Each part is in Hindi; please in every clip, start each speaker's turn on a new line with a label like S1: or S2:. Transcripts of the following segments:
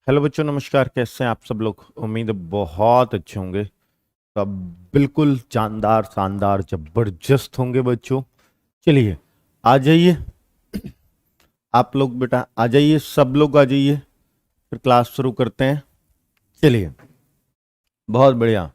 S1: हेलो बच्चों, नमस्कार। कैसे हैं आप सब लोग? उम्मीद है बहुत अच्छे होंगे। तो अब बिल्कुल जानदार, शानदार, जबरदस्त होंगे बच्चों। चलिए, आ जाइए। आप लोग बेटा आ जाइए, सब लोग आ जाइए, फिर क्लास शुरू करते हैं। चलिए, बहुत बढ़िया।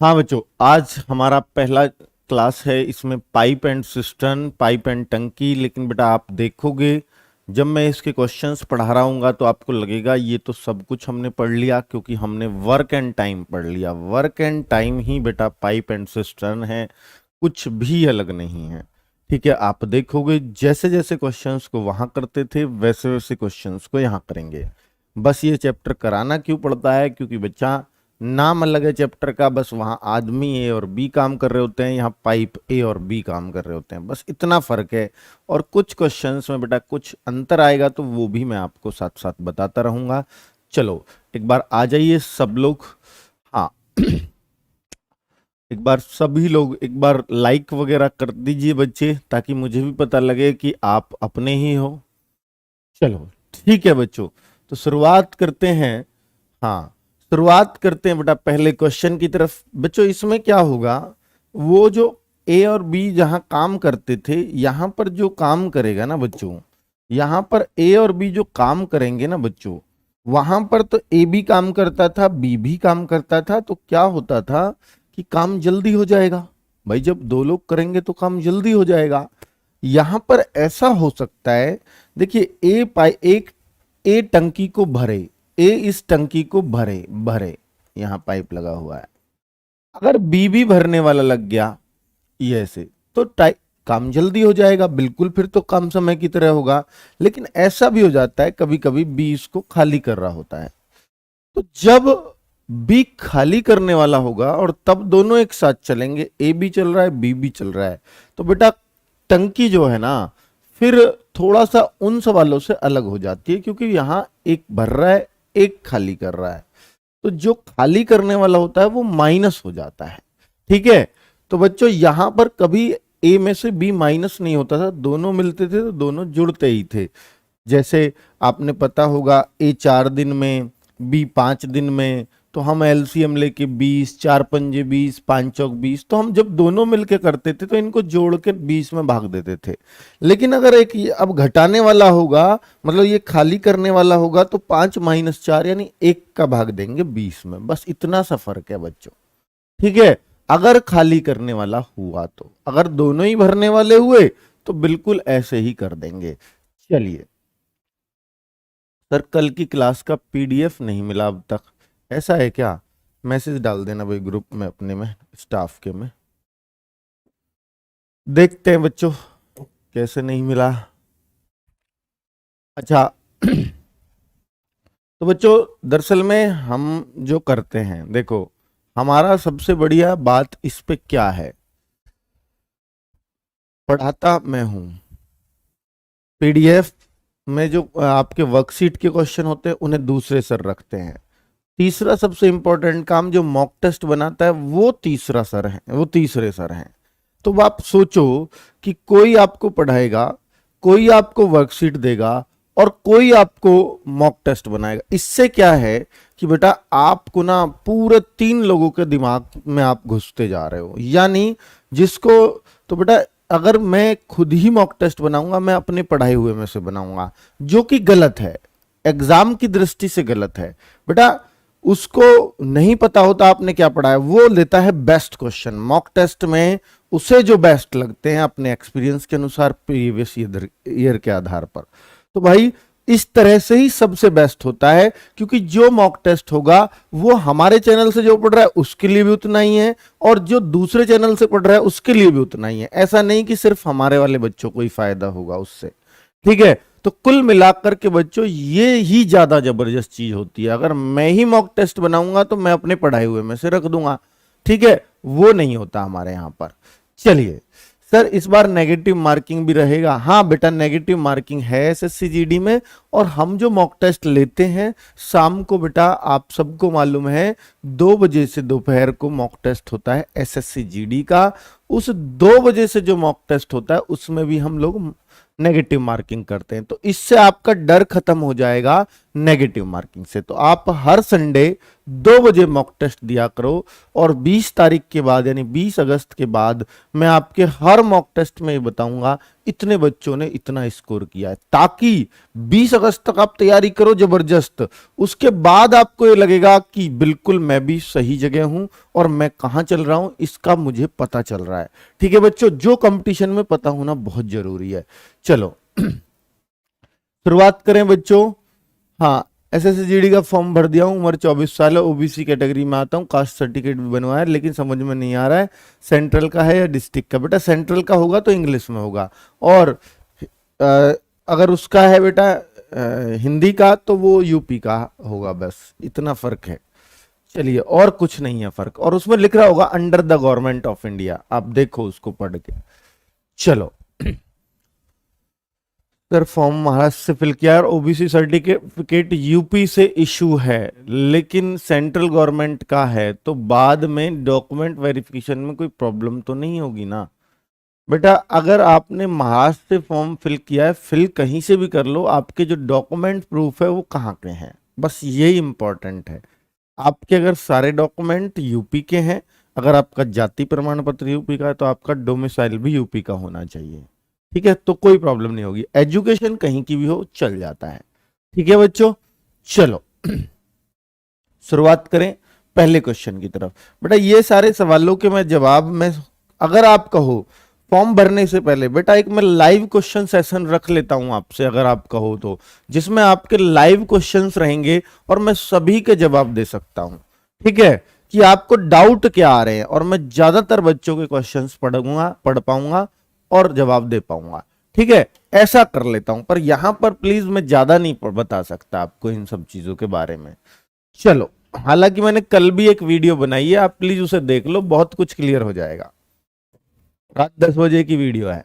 S1: हाँ बच्चों, आज हमारा पहला क्लास है। इसमें pipe and system, pipe and टंकी। लेकिन बेटा आप देखोगे, जब मैं इसके क्वेश्चंस पढ़ा रहा हूँगा तो आपको लगेगा ये तो सब कुछ हमने पढ़ लिया, क्योंकि हमने वर्क एंड टाइम पढ़ लिया। वर्क एंड टाइम ही बेटा पाइप एंड सिस्टम है, कुछ भी अलग नहीं है। ठीक है, आप देखोगे जैसे जैसे क्वेश्चंस को वहां करते थे वैसे वैसे क्वेश्चंस को यहाँ करेंगे। बस ये चैप्टर कराना क्यों पड़ता है? क्योंकि बच्चा नाम अलग है चैप्टर का, बस वहां आदमी ए और बी काम कर रहे होते हैं, यहाँ पाइप ए और बी काम कर रहे होते हैं, बस इतना फर्क है। और कुछ क्वेश्चंस में बेटा कुछ अंतर आएगा तो वो भी मैं आपको साथ साथ बताता रहूंगा। चलो, एक बार आ जाइए सब लोग। हाँ एक बार सभी लोग एक बार लाइक वगैरह कर दीजिए बच्चे, ताकि मुझे भी पता लगे कि आप अपने ही हो। चलो ठीक है बच्चों, तो शुरुआत करते हैं। हाँ, शुरुआत करते हैं बेटा पहले क्वेश्चन की तरफ। बच्चों इसमें क्या होगा, वो जो ए और बी जहां काम करते थे, यहां पर जो काम करेगा ना बच्चों, यहां पर ए और बी जो काम करेंगे ना बच्चों, वहां पर तो ए भी काम करता था, बी भी काम करता था। तो क्या होता था कि काम जल्दी हो जाएगा। भाई जब दो लोग करेंगे तो काम जल्दी हो जाएगा। यहां पर ऐसा हो सकता है, देखिए एक ए टंकी को भरे, ए इस टंकी को भरे भरे, यहां पाइप लगा हुआ है। अगर बी भी भरने वाला लग गया ये ऐसे, तो काम जल्दी हो जाएगा बिल्कुल, फिर तो कम समय की तरह होगा। लेकिन ऐसा भी हो जाता है कभी कभी बी इसको खाली कर रहा होता है। तो जब बी खाली करने वाला होगा और तब दोनों एक साथ चलेंगे, ए भी चल रहा है बी भी चल रहा है, तो बेटा टंकी जो है ना, फिर थोड़ा सा उन सवालों से अलग हो जाती है, क्योंकि यहां एक भर रहा है एक खाली कर रहा है। तो जो खाली करने वाला होता है वो माइनस हो जाता है। ठीक है, तो बच्चों यहां पर कभी ए में से बी माइनस नहीं होता था, दोनों मिलते थे तो दोनों जुड़ते ही थे। जैसे आपने पता होगा, ए 4 दिन में, बी 5 दिन में, तो हम एलसीएम लेके 20, 4 पंजे 20, 5 चौक 20, तो हम जब दोनों मिलके करते थे तो इनको जोड़ के 20 में भाग देते थे। लेकिन अगर एक ये अब घटाने वाला होगा, मतलब ये खाली करने वाला होगा, तो 5 - 4 यानी 1 का भाग देंगे 20 में। बस इतना सा फर्क है बच्चों। ठीक है, अगर खाली करने वाला हुआ तो, अगर दोनों ही भरने वाले हुए तो बिल्कुल ऐसे ही कर देंगे। चलिए सर, कल की क्लास का पीडीएफ नहीं मिला अब तक, ऐसा है क्या? मैसेज डाल देना भाई ग्रुप में अपने में, स्टाफ के में। देखते हैं बच्चों कैसे नहीं मिला। अच्छा तो बच्चों दरअसल में हम जो करते हैं, देखो हमारा सबसे बढ़िया बात इस पे क्या है, पढ़ाता मैं हूं। पीडीएफ में जो आपके वर्कशीट के क्वेश्चन होते हैं उन्हें दूसरे सर रखते हैं। तीसरा सबसे इंपॉर्टेंट काम जो मॉक टेस्ट बनाता है वो तीसरा सर है, वो तीसरे सर हैं। तो आप सोचो कि कोई आपको पढ़ाएगा, कोई आपको वर्कशीट देगा और कोई आपको मॉक टेस्ट बनाएगा। इससे क्या है कि बेटा आपको ना पूरे 3 लोगों के दिमाग में आप घुसते जा रहे हो। यानी जिसको, तो बेटा अगर मैं खुद ही मॉक टेस्ट बनाऊंगा, मैं अपने पढ़ाए हुए में से बनाऊंगा, जो कि गलत है, एग्जाम की दृष्टि से गलत है। बेटा उसको नहीं पता होता आपने क्या पढ़ा है, वो लेता है बेस्ट क्वेश्चन मॉक टेस्ट में, उसे जो बेस्ट लगते हैं अपने एक्सपीरियंस के अनुसार, प्रीवियस ईयर के आधार पर। तो भाई इस तरह से ही सबसे बेस्ट होता है, क्योंकि जो मॉक टेस्ट होगा वो हमारे चैनल से जो पढ़ रहा है उसके लिए भी उतना ही है, और जो दूसरे चैनल से पढ़ रहा है उसके लिए भी उतना ही है। ऐसा नहीं कि सिर्फ हमारे वाले बच्चों को ही फायदा होगा उससे। ठीक है, तो कुल मिलाकर के बच्चों ये ही ज्यादा जबरदस्त चीज होती है। अगर मैं ही मॉक टेस्ट बनाऊंगा तो मैं अपने पढ़ाए हुए में से रख दूंगा। ठीक है, वो नहीं होता हमारे यहां पर। चलिए सर, इस बार नेगेटिव मार्किंग भी रहेगा? हाँ बेटा, नेगेटिव मार्किंग है एसएससी जीडी में। और हम जो मॉक टेस्ट लेते हैं शाम को, बेटा आप सबको मालूम है 2 बजे से दोपहर को मॉक टेस्ट होता है एसएससी जीडी का। उस 2 बजे से जो मॉक टेस्ट होता है उसमें भी हम लोग नेगेटिव मार्किंग करते हैं। तो इससे आपका डर खत्म हो जाएगा। नेगेटिव मार्किंग से। तो आप हर संडे 2 बजे मॉक टेस्ट दिया करो, और 20 तारीख के बाद यानी 20 अगस्त के बाद मैं आपके हर मॉक टेस्ट में ये बताऊंगा इतने बच्चों ने इतना स्कोर किया है, ताकि 20 अगस्त तक आप तैयारी करो जबरदस्त। उसके बाद आपको ये लगेगा कि बिल्कुल मैं भी सही जगह हूं और मैं कहां चल रहा हूं इसका मुझे पता चल रहा है। ठीक है बच्चों, जो कंपटीशन में पता होना बहुत जरूरी है। चलो शुरुआत करें बच्चों। हाँ, एसएसजीडी का फॉर्म भर दिया हूं, उम्र 24 साल है, ओबीसी कैटेगरी में आता हूं, कास्ट सर्टिफिकेट भी बनवाया है, लेकिन समझ में नहीं आ रहा है सेंट्रल का है या डिस्ट्रिक्ट का। बेटा सेंट्रल का होगा तो इंग्लिश में होगा, और अगर उसका है बेटा हिंदी का तो वो यूपी का होगा, बस इतना फर्क है। चलिए, और कुछ नहीं है फर्क, और उसमें लिख रहा होगा under the government of India, आप देखो उसको पढ़ के। चलो सर, फॉर्म महाराष्ट्र से फिल किया और ओबीसी सर्टिफिकेट यूपी से इशू है, लेकिन सेंट्रल गवर्नमेंट का है, तो बाद में डॉक्यूमेंट वेरिफिकेशन में कोई प्रॉब्लम तो नहीं होगी ना बेटा। अगर आपने महाराष्ट्र से फॉर्म फिल किया है, फिल कहीं से भी कर लो, आपके जो डॉक्यूमेंट प्रूफ है वो कहाँ के हैं, बस यही इंपॉर्टेंट है। आपके अगर सारे डॉक्यूमेंट यूपी के हैं, अगर आपका जाति प्रमाण पत्र यूपी का है, तो आपका डोमिसाइल भी यूपी का होना चाहिए। ठीक है, तो कोई प्रॉब्लम नहीं होगी, एजुकेशन कहीं की भी हो चल जाता है। ठीक है बच्चों, चलो शुरुआत करें पहले क्वेश्चन की तरफ। बेटा ये सारे सवालों के मैं जवाब में, अगर आप कहो फॉर्म भरने से पहले बेटा एक मैं लाइव क्वेश्चन सेशन रख लेता हूं आपसे, अगर आप कहो तो, जिसमें आपके लाइव क्वेश्चंस रहेंगे और मैं सभी के जवाब दे सकता हूं। ठीक है, कि आपको डाउट क्या आ रहे हैं, और मैं ज्यादातर बच्चों के क्वेश्चंस पढ़ पाऊंगा और जवाब दे पाऊंगा। ठीक है, ऐसा कर लेता हूं, पर यहां पर प्लीज मैं ज्यादा नहीं बता सकता आपको इन सब चीजों के बारे में। चलो, हालांकि मैंने कल भी एक वीडियो बनाई है, आप प्लीज उसे देख लो, बहुत कुछ क्लियर हो जाएगा। रात 10 बजे की वीडियो है।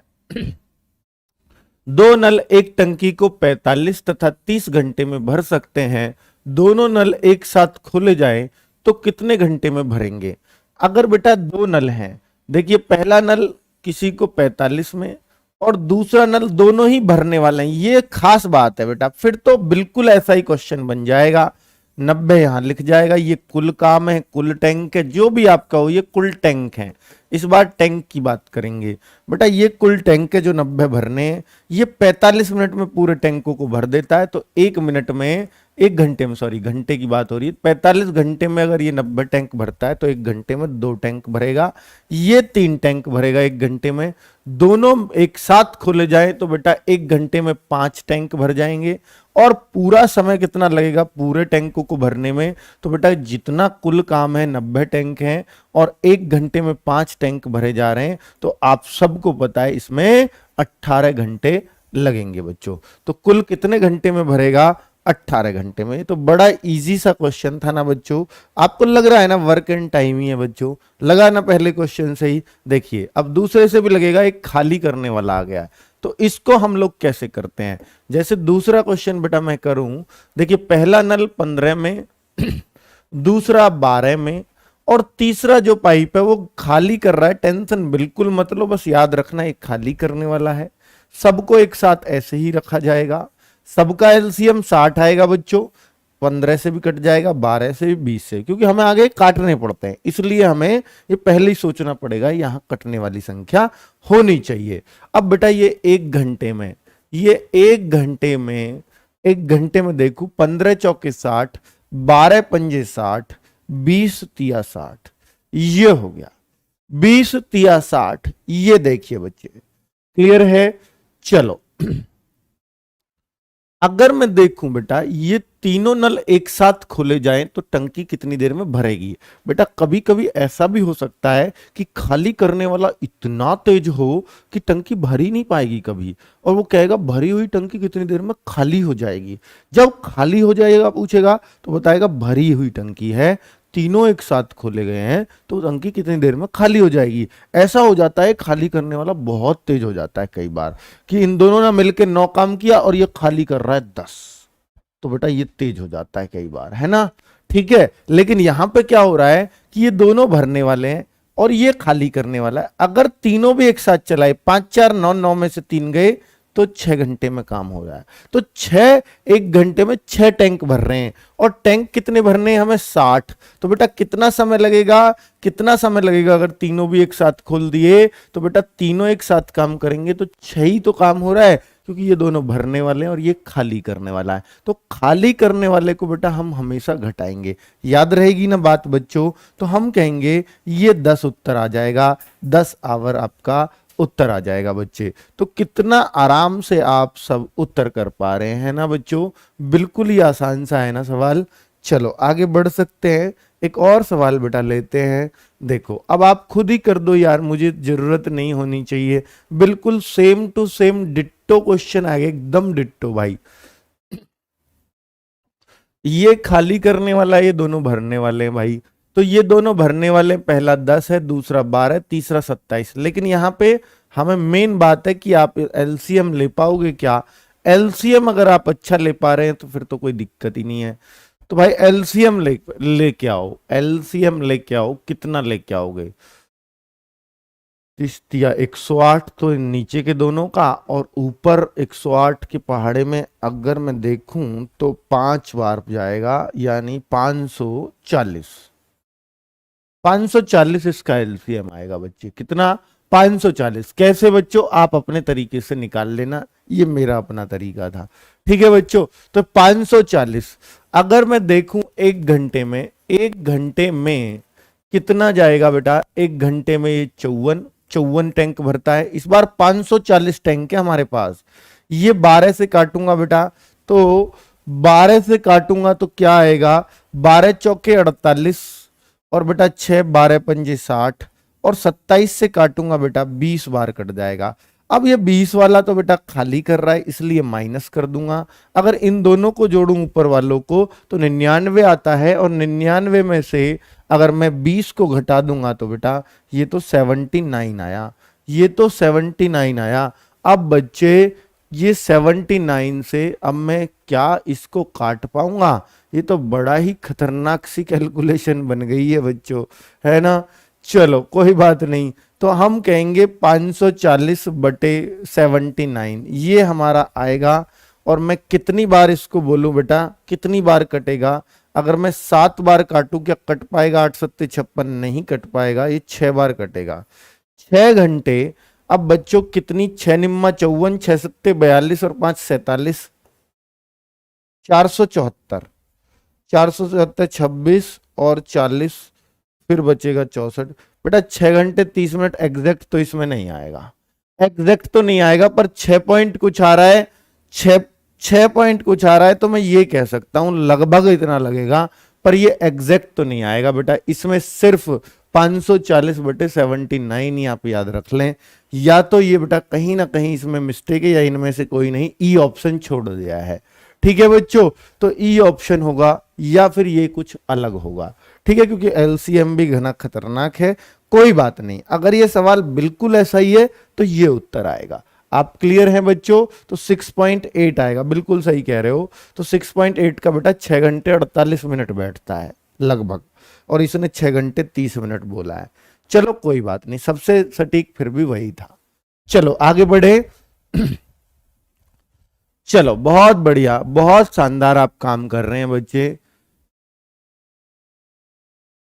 S1: 2 नल एक टंकी को 45 तथा 30 घंटे में भर सकते हैं, दोनों नल एक साथ खोले जाएं तो कितने घंटे में भरेंगे। अगर बेटा 2 नल हैं, देखिए पहला नल किसी को 45 में और दूसरा नल, दोनों ही भरने वाले हैं, ये खास बात है बेटा। फिर तो बिल्कुल ऐसा ही क्वेश्चन बन जाएगा, 90 यहां लिख जाएगा, ये कुल काम है, कुल टैंक है, जो भी आपका हो, ये कुल टैंक है। इस बार टैंक की बात करेंगे बेटा, ये कुल टैंक है जो 90 भरने हैं, ये 45 मिनट में पूरे टैंकों को भर देता है। तो 1 मिनट में, 1 घंटे में, सॉरी घंटे की बात हो रही है, 45 घंटे में अगर ये 90 टैंक भरता है तो 1 घंटे में 2 टैंक भरेगा, ये 3 टैंक भरेगा 1 घंटे में। दोनों एक साथ खोले जाए तो बेटा 1 घंटे में 5 टैंक भर जाएंगे। और पूरा समय कितना लगेगा पूरे टैंकों को भरने में, तो बेटा जितना कुल काम है 90 टैंक हैं और 1 घंटे में 5 टैंक भरे जा रहे हैं, तो आप सबको पता है इसमें 18 घंटे लगेंगे बच्चों। तो कुल कितने घंटे में भरेगा, 18 घंटे में। तो बड़ा इजी सा क्वेश्चन था ना बच्चों, आपको लग रहा है ना वर्क एंड टाइम ही है बच्चों, लगा ना पहले क्वेश्चन से ही। देखिए अब दूसरे से भी लगेगा, एक खाली करने वाला आ गया, तो इसको हम लोग कैसे करते हैं। जैसे दूसरा क्वेश्चन बेटा मैं करूं, देखिए पहला नल 15 में, दूसरा 12 में, और तीसरा जो पाइप है वो खाली कर रहा है। टेंशन बिल्कुल मत लो, बस याद रखना एक खाली करने वाला है। सबको एक साथ ऐसे ही रखा जाएगा, सबका एलसीएम 60 आएगा बच्चों, 15 से भी कट जाएगा, 12 से भी, 20 से, क्योंकि हमें आगे काटने पड़ते हैं, इसलिए हमें ये पहले ही सोचना पड़ेगा यहां कटने वाली संख्या होनी चाहिए। अब बेटा ये 1 घंटे में, ये 1 घंटे में, 1 घंटे में देखो 15 चौके 60, 12 पंजे 60, 20 तिया 60, ये हो गया 20 तिया 60। ये देखिए बच्चे, क्लियर है। चलो अगर मैं देखूं बेटा ये तीनों नल एक साथ खोले जाएं तो टंकी कितनी देर में भरेगी। बेटा कभी कभी ऐसा भी हो सकता है कि खाली करने वाला इतना तेज हो कि टंकी भर ही नहीं पाएगी कभी, और वो कहेगा भरी हुई टंकी कितनी देर में खाली हो जाएगी। जब खाली हो जाएगा पूछेगा तो बताएगा भरी हुई टंकी है, तीनों एक साथ खोले गए हैं तो टंकी कितनी देर में खाली हो जाएगी। ऐसा हो जाता है, खाली करने वाला बहुत तेज हो जाता है कई बार, कि इन दोनों ने मिलकर 9 काम किया और ये खाली कर रहा है 10, तो बेटा ये तेज हो जाता है कई बार, है ना। ठीक है, लेकिन यहां पे क्या हो रहा है कि ये दोनों भरने वाले हैं और ये खाली करने वाला है। अगर तीनों भी एक साथ चलाए, 5 4 9, 9 में से 3 गए तो 6 घंटे में काम हो रहा है। तो 1 घंटे में 6 टैंक भर रहे हैं, और टैंक कितने भरने हैं हमें? 60। तो बेटा कितना समय लगेगा? कितना समय लगेगा? अगर तीनों भी एक साथ खोल दिए तो बेटा तीनों एक साथ काम करेंगे तो 6 ही तो काम हो रहा है, क्योंकि ये दोनों भरने वाले हैं और ये खाली करने वाला है। तो खाली करने वाले को बेटा हम हमेशा घटाएंगे। याद रहेगी ना बात बच्चों? तो हम कहेंगे ये 10 उत्तर आ जाएगा, 10 आवर आपका उत्तर आ जाएगा बच्चे। तो कितना आराम से आप सब उत्तर कर पा रहे हैं ना बच्चों? बिल्कुल ही आसान सा है ना सवाल। चलो आगे बढ़ सकते हैं, एक और सवाल बेटा लेते हैं। देखो अब आप खुद ही कर दो यार, मुझे जरूरत नहीं होनी चाहिए। बिल्कुल same to same ditto question आएगा, एकदम डिट्टो भाई। ये खाली करने वाला, ये दोनों भरने वाले हैं भाई। तो ये दोनों भरने वाले, पहला 10 है, दूसरा 12 है, तीसरा 27। लेकिन यहां पे हमें मेन बात है कि आप एलसीएम ले पाओगे क्या? एलसीएम अगर आप अच्छा ले पा रहे हैं तो फिर तो कोई दिक्कत ही नहीं है। तो भाई एलसीएम लेके आओ, एलसीएम लेके आओ। कितना लेके आओगे? तिया 108 तो नीचे के दोनों का, और ऊपर 108 के पहाड़े में अगर मैं देखूं तो 5 बार जाएगा, यानी 540। 540 इसका एलसीएम आएगा बच्चे। कितना? 540। कैसे बच्चों? आप अपने तरीके से निकाल लेना, ये मेरा अपना तरीका था। ठीक है बच्चों? तो 540 अगर मैं देखूं 1 घंटे में, 1 घंटे में कितना जाएगा बेटा? 1 घंटे में ये 54 टैंक भरता है। इस बार 540 टैंक है हमारे पास। ये 12 से काटूंगा बेटा, तो 12 से काटूंगा तो क्या आएगा? 12 चौके 48, और बेटा 6 12 पंजे 60, और 27 से काटूंगा बेटा 20 बार कट जाएगा। अब ये 20 वाला तो बेटा खाली कर रहा है, इसलिए माइनस कर दूंगा। अगर इन दोनों को जोड़ूं ऊपर वालों को तो 99 आता है, और 99 में से अगर मैं 20 को घटा दूंगा तो बेटा ये तो 79 आया, ये तो 79 आया। अब बच्चे ये 79 से अब मैं क्या इसको काट पाऊंगा? ये तो बड़ा ही खतरनाक सी कैलकुलेशन बन गई है बच्चों, है ना? चलो कोई बात नहीं, तो हम कहेंगे 540 बटे 79 ये हमारा आएगा। और मैं कितनी बार इसको बोलूं बेटा? कितनी बार कटेगा? अगर मैं 7 बार काटूं क्या कट पाएगा? 8 सत्ते 56 नहीं कट पाएगा, ये 6 बार कटेगा। 6 घंटे। अब बच्चों कितनी? 6 निम्मा 54, 6 सत्ते 42 और 5 47, 474। 474 26 और 40, फिर बचेगा 64। बेटा 6 घंटे 30 मिनट एग्जैक्ट तो इसमें नहीं आएगा, एग्जैक्ट तो नहीं आएगा, पर 6 पॉइंट कुछ आ रहा है, 6 पॉइंट कुछ आ रहा है, तो मैं ये कह सकता हूं लगभग इतना लगेगा, पर ये एग्जैक्ट तो नहीं आएगा बेटा। इसमें सिर्फ 540 बटे 79 ही आप याद रख लें। या तो ये बेटा कहीं ना कहीं इसमें मिस्टेक है, या इनमें से कोई नहीं, ई ऑप्शन छोड़ दिया है। ठीक है बच्चों? तो ई ऑप्शन होगा, या फिर ये कुछ अलग होगा। ठीक है? क्योंकि एलसीएम भी घना खतरनाक है। कोई बात नहीं, अगर ये सवाल बिल्कुल ऐसा ही है तो ये उत्तर आएगा। आप क्लियर हैं बच्चों? तो 6.8 आएगा, बिल्कुल सही कह रहे हो। तो 6.8 का बेटा 6 घंटे 48 मिनट बैठता है लगभग, और इसने 6 घंटे 30 मिनट बोला है। चलो कोई बात नहीं, सबसे सटीक फिर भी वही था। चलो आगे बढ़े। चलो बहुत बढ़िया, बहुत शानदार आप काम कर रहे हैं बच्चे।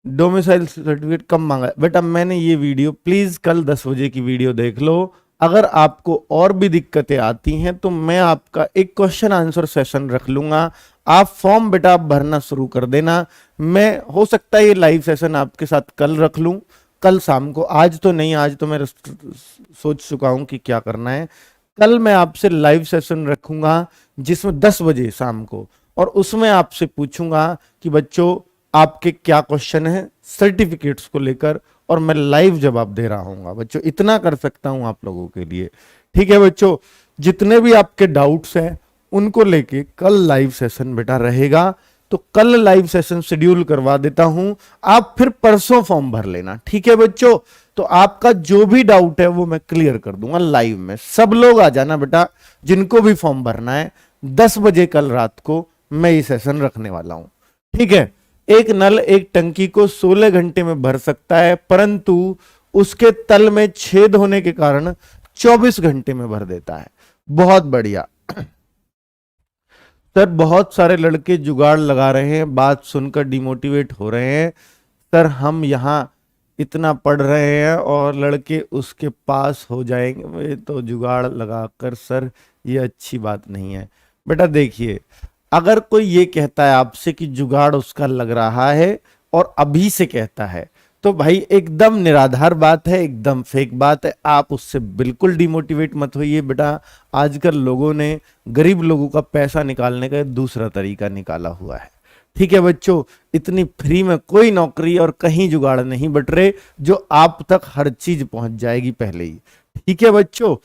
S1: डोमिसाइल सर्टिफिकेट कब मांगा है? बेटा मैंने ये वीडियो, प्लीज कल 10 बजे की वीडियो देख लो। अगर आपको और भी दिक्कतें आती हैं तो मैं आपका एक क्वेश्चन आंसर सेशन रख लूंगा। आप फॉर्म बेटा आप भरना शुरू कर देना। मैं हो सकता है ये लाइव सेशन आपके साथ कल रख लूं, कल शाम को। आज तो नहीं, आज तो मैं सोच चुका हूं कि क्या करना है। कल मैं आपसे लाइव सेशन रखूंगा जिसमें 10 बजे शाम को, और उसमें आपसे पूछूंगा कि बच्चों आपके क्या क्वेश्चन है सर्टिफिकेट्स को लेकर, और मैं लाइव जवाब दे रहा हूँ बच्चों। इतना कर सकता हूं आप लोगों के लिए। ठीक है बच्चों? जितने भी आपके डाउट्स हैं उनको लेके कल लाइव सेशन बेटा रहेगा। तो कल लाइव सेशन शेड्यूल करवा देता हूं, आप फिर परसों फॉर्म भर लेना। ठीक है बच्चों? तो आपका जो भी डाउट है वो मैं क्लियर कर दूंगा लाइव में। सब लोग आ जाना बेटा, जिनको भी फॉर्म भरना है। 10 बजे कल रात को मैं ये सेशन रखने वाला हूं। ठीक है? एक नल एक टंकी को 16 घंटे में भर सकता है, परंतु उसके तल में छेद होने के कारण 24 घंटे में भर देता है। बहुत बढ़िया। सर बहुत सारे लड़के जुगाड़ लगा रहे हैं, बात सुनकर डिमोटिवेट हो रहे हैं। सर हम यहाँ इतना पढ़ रहे हैं और लड़के उसके पास हो जाएंगे, वे तो जुगाड़ लगाकर सर ये अच्छी बात नहीं है। बेटा देखिए, अगर कोई ये कहता है आपसे कि जुगाड़ उसका लग रहा है और अभी से कहता है, तो भाई एकदम निराधार बात है, एकदम फेक बात है। आप उससे बिल्कुल डिमोटिवेट मत होइए बेटा। आजकल लोगों ने गरीब लोगों का पैसा निकालने का दूसरा तरीका निकाला हुआ है। ठीक है बच्चों, इतनी फ्री में कोई नौकरी और कहीं जुगाड़ नहीं बट रहे जो आप तक हर चीज पहुंच जाएगी पहले ही। ठीक है बच्चों,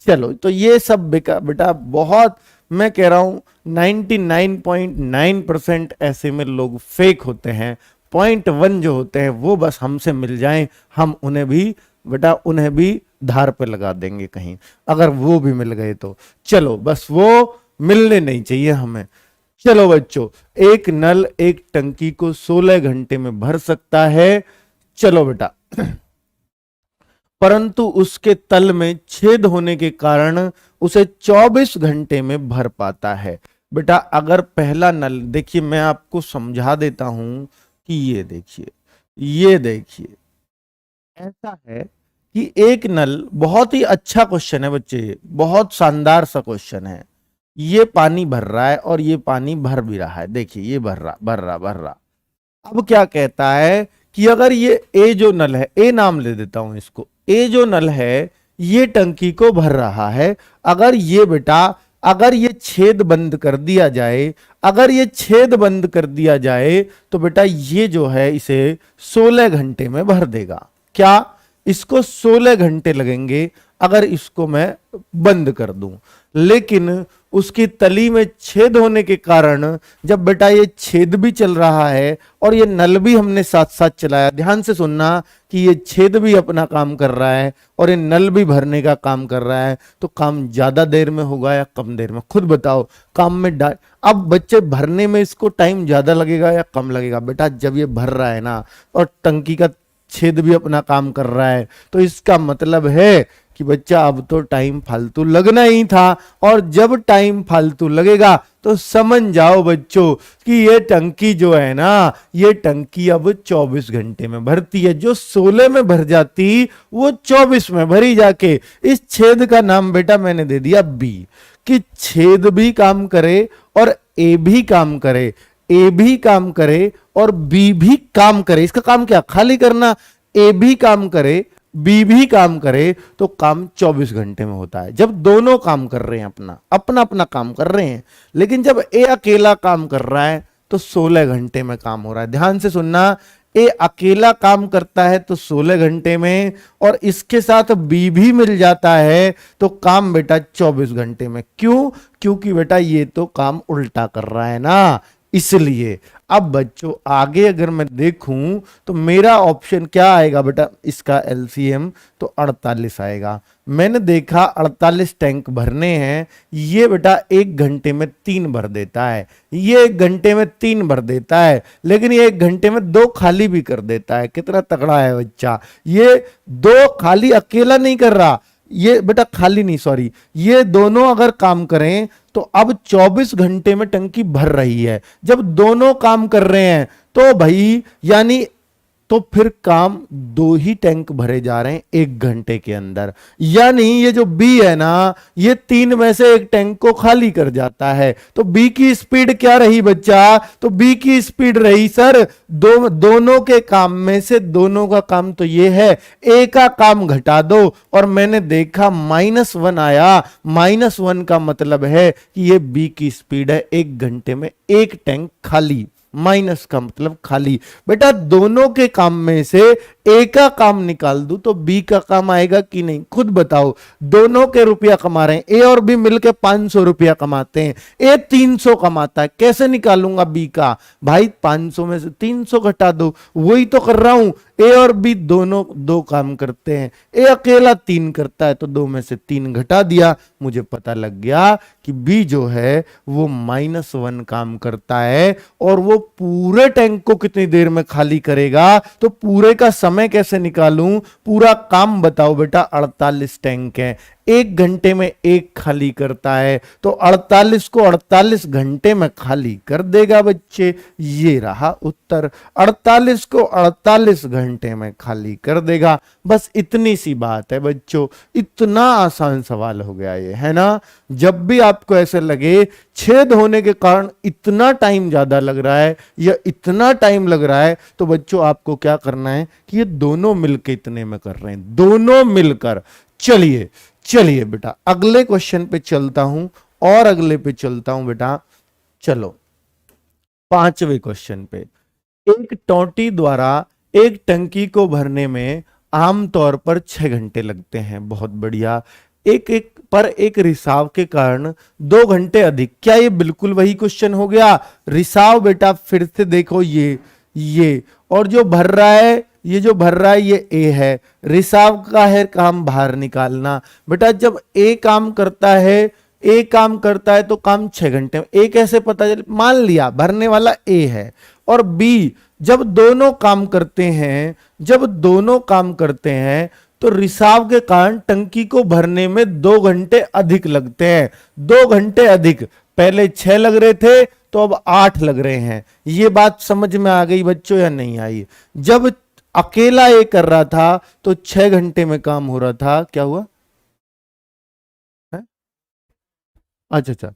S1: चलो तो ये सब बेटा बहुत, मैं कह रहा हूं 99.9% ऐसे में लोग फेक होते हैं। 0.1 जो होते हैं वो बस हमसे मिल जाएं, हम उन्हें भी बेटा उन्हें भी धार पे लगा देंगे कहीं, अगर वो भी मिल गए तो। चलो बस वो मिलने नहीं चाहिए हमें। चलो बच्चों, एक नल एक टंकी को 16 घंटे में भर सकता है। चलो बेटा, परंतु उसके तल में छेद होने के कारण उसे 24 घंटे में भर पाता है। बेटा अगर पहला नल, देखिए मैं आपको समझा देता हूं कि ये देखिए ऐसा है कि एक नल, बहुत ही अच्छा क्वेश्चन है बच्चे, बहुत शानदार सा क्वेश्चन है। ये पानी भर रहा है और ये पानी भर भी रहा है, देखिए ये भर रहा। अब क्या कहता है कि अगर ये ए जो नल है, ए नाम ले देता हूं इसको, ए जो नल है ये टंकी को भर रहा है। अगर ये बेटा, अगर ये छेद बंद कर दिया जाए, अगर ये छेद बंद कर दिया जाए तो बेटा ये जो है इसे 16 घंटे में भर देगा। क्या इसको 16 घंटे लगेंगे अगर इसको मैं बंद कर दूं? लेकिन उसकी तली में छेद होने के कारण, जब बेटा ये छेद भी चल रहा है और ये नल भी हमने साथ साथ चलाया, ध्यान से सुनना कि ये छेद भी अपना काम कर रहा है और ये नल भी भरने का काम कर रहा है, तो काम ज्यादा देर में होगा या कम देर में? खुद बताओ। काम में अब बच्चे भरने में इसको टाइम ज्यादा लगेगा या कम लगेगा? बेटा जब ये भर रहा है ना और टंकी का छेद भी अपना काम कर रहा है, तो इसका मतलब है कि बच्चा अब तो टाइम फालतू लगना ही था। और जब टाइम फालतू लगेगा तो समझ जाओ बच्चों कि ये टंकी जो है ना, ये टंकी अब 24 घंटे में भरती है। जो 16 में भर जाती वो 24 में भरी जाके। इस छेद का नाम बेटा मैंने दे दिया बी, कि छेद भी काम करे और ए भी काम करे, ए भी काम करे और बी भी काम करे। इसका काम क्या? खाली करना। ए भी काम करे, बी भी काम करे, तो काम 24 घंटे में होता है। जब दोनों काम कर रहे हैं, अपना अपना अपना काम कर रहे हैं। लेकिन जब ए अकेला काम कर रहा है तो 16 घंटे में काम हो रहा है। ध्यान से सुनना, ए अकेला काम करता है तो 16 घंटे में, और इसके साथ बी भी मिल जाता है तो काम बेटा 24 घंटे में। क्यों? क्योंकि बेटा ये तो काम उल्टा कर रहा है ना, इसलिए। अब बच्चों आगे अगर मैं देखूं तो मेरा ऑप्शन क्या आएगा बेटा, इसका एलसीएम तो 48 आएगा। मैंने देखा 48 टैंक भरने हैं, ये बेटा 1 घंटे में 3 भर देता है, ये 1 घंटे में 3 भर देता है, लेकिन ये 1 घंटे में 2 खाली भी कर देता है। कितना तगड़ा है बच्चा! ये 2 खाली अकेला नहीं कर रहा, ये बेटा खाली नहीं, सॉरी, ये दोनों अगर काम करें तो अब 24 घंटे में टंकी भर रही है। जब दोनों काम कर रहे हैं तो भाई यानी, तो फिर काम 2 ही टैंक भरे जा रहे हैं 1 घंटे के अंदर। यानी ये जो बी है ना, ये 3 में से 1 टैंक को खाली कर जाता है। तो बी की स्पीड क्या रही बच्चा? तो बी की स्पीड रही सर, दोनों के काम में से दोनों का काम तो ये है, ए का काम घटा दो और मैंने देखा -1 आया। -1 का मतलब है कि ये बी की स्पीड है 1 घंटे में 1 टैंक खाली, माइनस का मतलब खाली। बेटा दोनों के काम में से ए का काम निकाल दूं तो बी का काम आएगा कि नहीं? खुद बताओ। दोनों के रुपया कमा रहे हैं, ए और बी मिलकर 500 रुपया कमाते हैं, ए 300 कमाता है, कैसे निकालूंगा बी का? भाई 500 में से 300 घटा दो, वही तो कर रहा हूं। ए और बी दोनों 2 काम करते हैं, ए अकेला 3 करता है, तो 2 में से 3 घटा दिया, मुझे पता लग गया कि बी जो है वो -1 काम करता है। और वो पूरे टैंक को कितनी देर में खाली करेगा? तो पूरे का समय कैसे निकालूं? पूरा काम बताओ बेटा। 48 टैंक है, 1 घंटे में 1 खाली करता है, तो 48 को 48 घंटे में खाली कर देगा बच्चे। ये रहा उत्तर, 48 को 48 घंटे में खाली कर देगा। बस इतनी सी बात है बच्चों, इतना आसान सवाल हो गया ये, है ना। जब भी आपको ऐसे लगे छेद होने के कारण इतना टाइम ज्यादा लग रहा है या इतना टाइम लग रहा है, तो बच्चों आपको क्या करना है कि ये दोनों मिलकर इतने में कर रहे हैं, दोनों मिलकर। चलिए चलिए बेटा अगले क्वेश्चन पे चलता हूं, और अगले पे चलता हूं बेटा। चलो 5वें क्वेश्चन पे, एक टोंटी द्वारा एक टंकी को भरने में आमतौर पर 6 घंटे लगते हैं। बहुत बढ़िया। एक रिसाव के कारण 2 घंटे अधिक। क्या ये बिल्कुल वही क्वेश्चन हो गया? रिसाव बेटा फिर से देखो, ये और जो भर रहा है, ये जो भर रहा है ये ए है। रिसाव का है काम बाहर निकालना। बेटा जब ए काम करता है तो काम 6 घंटे में। ए कैसे पता चले? मान लिया भरने वाला ए है और बी, जब दोनों काम करते हैं तो रिसाव के कारण टंकी को भरने में 2 घंटे अधिक लगते हैं। 2 घंटे अधिक, पहले 6 लग रहे थे तो अब 8 लग रहे हैं। ये बात समझ में आ गई बच्चों या नहीं आई? जब अकेला ये कर रहा था तो 6 घंटे में काम हो रहा था, क्या हुआ? अच्छा,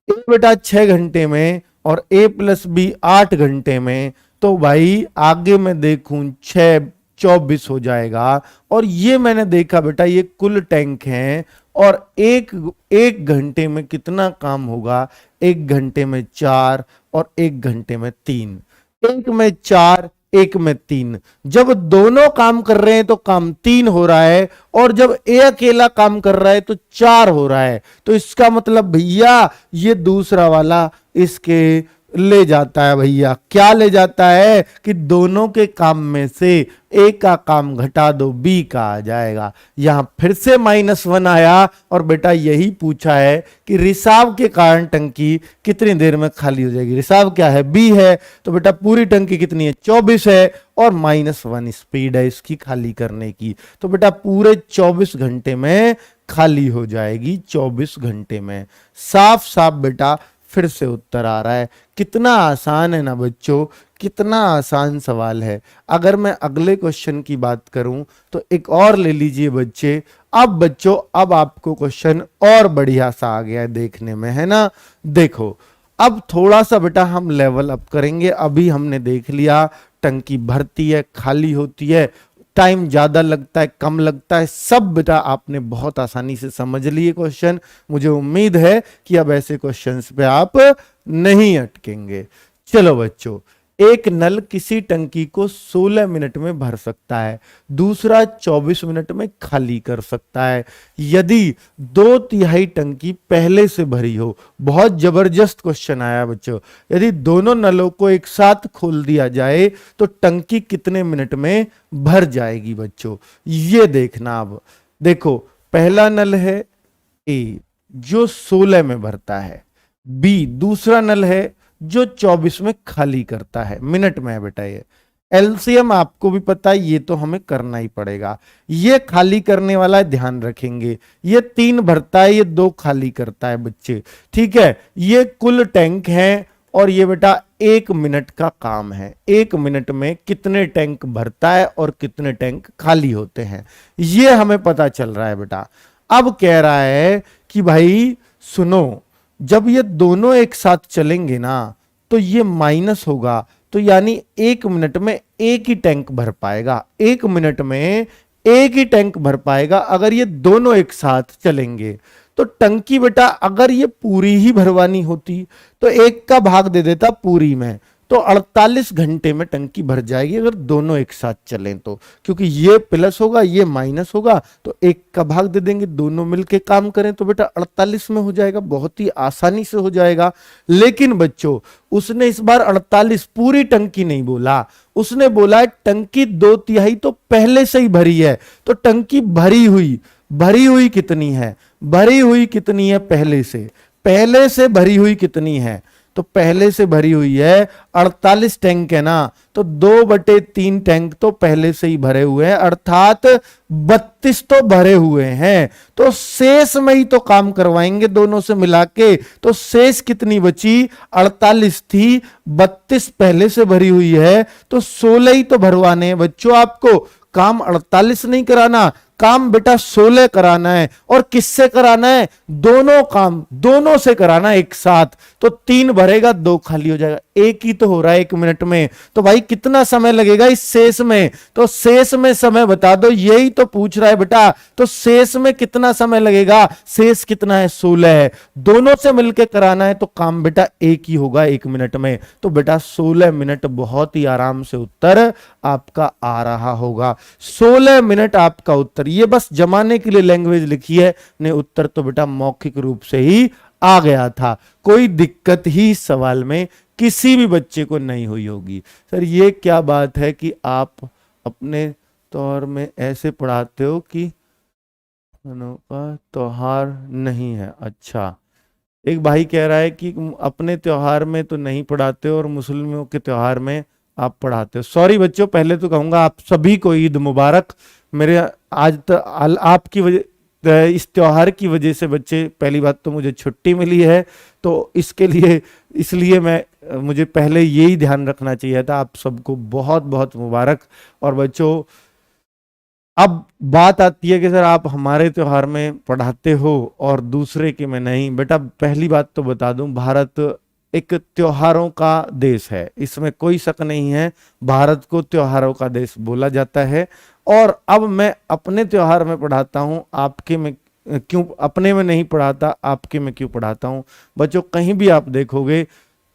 S1: ए बेटा 6 घंटे में और ए प्लस बी 8 घंटे में, तो भाई आगे मैं देखूं 6 24 हो जाएगा। और ये मैंने देखा बेटा ये कुल टैंक हैं, और एक घंटे में कितना काम होगा? 1 घंटे में 4 और 1 घंटे में 3। 1 में 4, 1 में 3। जब दोनों काम कर रहे हैं तो काम 3 हो रहा है, और जब ए अकेला काम कर रहा है तो 4 हो रहा है। तो इसका मतलब भैया ये दूसरा वाला इसके ले जाता है भैया। क्या ले जाता है कि दोनों के काम में से ए का काम घटा दो, बी का आ जाएगा। यहां फिर से -1 आया, और बेटा यही पूछा है कि रिसाव के कारण टंकी कितनी देर में खाली हो जाएगी। रिसाव क्या है? बी है। तो बेटा पूरी टंकी कितनी है? 24 है, और -1 स्पीड है इसकी खाली करने की। तो बेटा पूरे 24 घंटे में खाली हो जाएगी, 24 घंटे में। साफ साफ बेटा फिर से उत्तर आ रहा है। कितना आसान है ना बच्चों, कितना आसान सवाल है। अगर मैं अगले क्वेश्चन की बात करूं तो एक और ले लीजिए बच्चे। अब बच्चों अब आपको क्वेश्चन और बढ़िया सा आ गया है देखने में, है ना। देखो अब थोड़ा सा बेटा हम लेवल अप करेंगे। अभी हमने देख लिया टंकी भरती है, खाली होती है, टाइम ज्यादा लगता है, कम लगता है, सब बेटा आपने बहुत आसानी से समझ लिए क्वेश्चन। मुझे उम्मीद है कि अब ऐसे क्वेश्चंस पे आप नहीं अटकेंगे। चलो बच्चों, एक नल किसी टंकी को 16 मिनट में भर सकता है, दूसरा 24 मिनट में खाली कर सकता है। यदि 2/3 टंकी पहले से भरी हो। बहुत जबरदस्त क्वेश्चन आया बच्चों। यदि दोनों नलों को एक साथ खोल दिया जाए तो टंकी कितने मिनट में भर जाएगी बच्चों? ये देखना। अब देखो पहला नल है ए जो 16 में भरता है, बी दूसरा नल है जो 24 में खाली करता है। मिनट में है बेटा ये। एलसीएम आपको भी पता है, ये तो हमें करना ही पड़ेगा। ये खाली करने वाला है, ध्यान रखेंगे। ये 3 भरता है, ये 2 खाली करता है बच्चे, ठीक है। ये कुल टैंक है, और ये बेटा 1 मिनट का काम है। 1 मिनट में कितने टैंक भरता है और कितने टैंक खाली होते हैं, ये हमें पता चल रहा है बेटा। अब कह रहा है कि भाई सुनो, जब ये दोनों एक साथ चलेंगे ना तो ये माइनस होगा, तो यानी 1 मिनट में एक ही टैंक भर पाएगा। 1 मिनट में एक ही टैंक भर पाएगा अगर ये दोनों एक साथ चलेंगे। तो टंकी बेटा अगर ये पूरी ही भरवानी होती तो 1 का भाग दे देता पूरी में, तो 48 घंटे में टंकी भर जाएगी अगर दोनों एक साथ चलें तो। क्योंकि ये प्लस होगा ये माइनस होगा, तो 1 का भाग दे देंगे, दोनों मिलके काम करें तो बेटा 48 में हो जाएगा, बहुत ही आसानी से हो जाएगा। लेकिन बच्चों उसने इस बार 48 पूरी टंकी नहीं बोला, उसने बोला टंकी 2/3 तो पहले से ही भरी है। तो टंकी भरी हुई कितनी है? भरी हुई कितनी है? पहले से भरी हुई कितनी है? तो पहले से भरी हुई है। 48 टैंक है ना, तो 2/3 टैंक तो पहले से ही भरे हुए हैं, अर्थात 32 तो भरे हुए हैं। तो शेष में ही तो काम करवाएंगे दोनों से मिला के। तो शेष कितनी बची? 48 थी, 32 पहले से भरी हुई है, तो 16 ही तो भरवाने हैं बच्चों आपको। काम 48 नहीं कराना, काम बेटा 16 कराना है। और किससे कराना है? दोनों काम दोनों से कराना एक साथ। तो 3 भरेगा, 2 खाली हो जाएगा। एक ही तो हो रहा है 1 मिनट में। तो भाई कितना समय लगेगा इस शेष में? तो शेष में समय बता दो, यही तो पूछ रहा है बेटा। तो शेष में कितना समय लगेगा? शेष कितना है? 16 है। दोनों से मिलकर कराना है तो काम बेटा एक ही होगा 1 मिनट में। तो बेटा 16 मिनट, बहुत ही आराम से उत्तर आपका आ रहा होगा। 16 मिनट आपका उत्तर। ये बस जमाने के लिए लैंग्वेज लिखी है, नहीं उत्तर तो बेटा मौखिक रूप से ही आ गया था। कोई दिक्कत ही सवाल में किसी भी बच्चे को नहीं हुई होगी। सर ये क्या बात है कि आप अपने तौर में ऐसे पढ़ाते हो कि का त्योहार नहीं है? अच्छा, एक भाई कह रहा है कि अपने त्योहार में तो नहीं पढ़ाते और मुस्लिमों के त्योहार में आप पढ़ाते हो। सॉरी बच्चों, पहले तो कहूंगा आप सभी को ईद मुबारक। मेरे आज तो आपकी वजह, इस त्योहार की वजह से बच्चे, पहली बात तो मुझे छुट्टी मिली है, तो इसके लिए इसलिए मुझे पहले यही ध्यान रखना चाहिए था। आप सबको बहुत बहुत मुबारक। और बच्चों अब बात आती है कि सर आप हमारे त्योहार में पढ़ाते हो और दूसरे के में नहीं। बेटा पहली बात तो बता दूं, भारत एक त्योहारों का देश है, इसमें कोई शक नहीं है। भारत को त्योहारों का देश बोला जाता है। और अब मैं अपने त्योहार में पढ़ाता हूं, आपके में क्यों अपने में नहीं पढ़ाता, आपके में क्यों पढ़ाता हूं? बच्चों कहीं भी आप देखोगे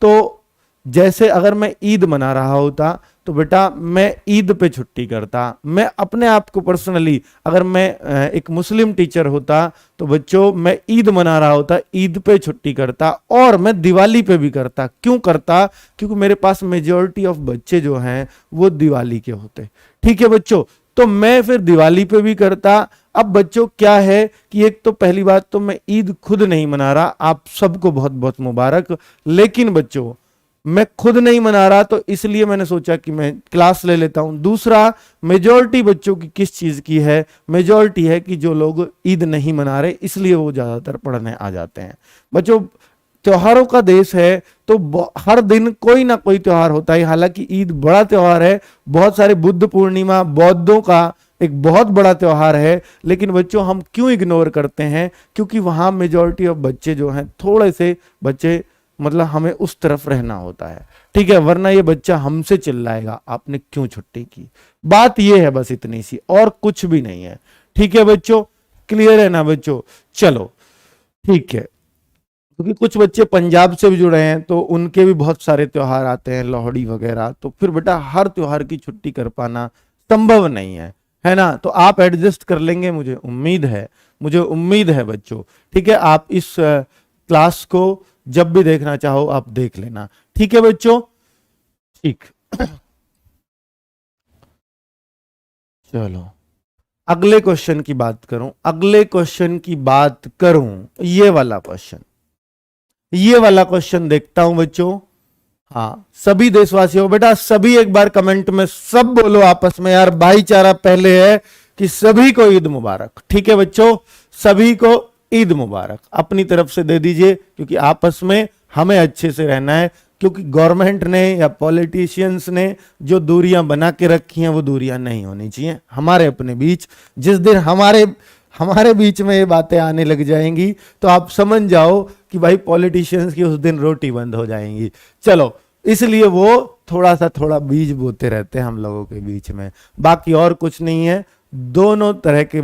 S1: तो जैसे अगर मैं ईद मना रहा होता तो बेटा मैं ईद पे छुट्टी करता। मैं अपने आप को पर्सनली, अगर मैं एक मुस्लिम टीचर होता तो बच्चों मैं ईद मना रहा होता, ईद पे छुट्टी करता। और मैं दिवाली पे भी करता। क्यों करता? क्योंकि मेरे पास मेजॉरिटी ऑफ बच्चे जो हैं वो दिवाली के होते। ठीक है बच्चों, तो मैं फिर दिवाली पे भी करता। अब बच्चों क्या है कि एक तो पहली बात तो मैं ईद खुद नहीं मना रहा, आप सबको बहुत बहुत मुबारक। लेकिन बच्चों मैं खुद नहीं मना रहा, तो इसलिए मैंने सोचा कि मैं क्लास ले लेता हूं। दूसरा, मेजॉरिटी बच्चों की किस चीज की है? मेजॉरिटी है कि जो लोग ईद नहीं मना रहे, इसलिए वो ज्यादातर पढ़ने आ जाते हैं। बच्चों त्योहारों का देश है, तो हर दिन कोई ना कोई त्योहार होता है। हालांकि ईद बड़ा त्योहार है, बहुत सारे, बुद्ध पूर्णिमा बौद्धों का एक बहुत बड़ा त्योहार है। लेकिन बच्चों हम क्यों इग्नोर करते हैं? क्योंकि वहां मेजॉरिटी ऑफ बच्चे जो हैं, थोड़े से बच्चे, मतलब हमें उस तरफ रहना होता है। ठीक है, वरना ये बच्चा हमसे चिल्लाएगा आपने क्यों छुट्टी की। बात ये है, बस इतनी सी, और कुछ भी नहीं है। ठीक है बच्चों, क्लियर है ना बच्चों? चलो ठीक है, क्योंकि कुछ बच्चे पंजाब से भी जुड़े हैं तो उनके भी बहुत सारे त्योहार आते हैं, लोहड़ी वगैरह। तो फिर बेटा हर त्योहार की छुट्टी कर पाना संभव नहीं है ना? तो आप एडजस्ट कर लेंगे, मुझे उम्मीद है, मुझे उम्मीद है बच्चों। ठीक है, आप इस क्लास को जब भी देखना चाहो आप देख लेना। ठीक है बच्चों? ठीक। चलो अगले क्वेश्चन की बात करूं, अगले क्वेश्चन की बात करूं, ये वाला क्वेश्चन, ये वाला क्वेश्चन देखता हूं बच्चों। हाँ सभी देशवासियों, बेटा सभी एक बार कमेंट में सब बोलो आपस में, यार भाईचारा पहले है कि सभी को ईद मुबारक। ठीक है बच्चों, सभी को ईद मुबारक अपनी तरफ से दे दीजिए, क्योंकि आपस में हमें अच्छे से रहना है। क्योंकि गवर्नमेंट ने या पॉलिटिशियंस ने जो दूरियां बना के रखी हैं वो दूरियां नहीं होनी चाहिए हमारे अपने बीच। जिस दिन हमारे बीच में ये बातें आने लग जाएंगी तो आप समझ जाओ कि भाई पॉलिटिशियंस की उस दिन रोटी बंद हो जाएंगी। चलो, इसलिए वो थोड़ा बीज बोते रहते हैं हम लोगों के बीच में, बाकी और कुछ नहीं है। दोनों तरह के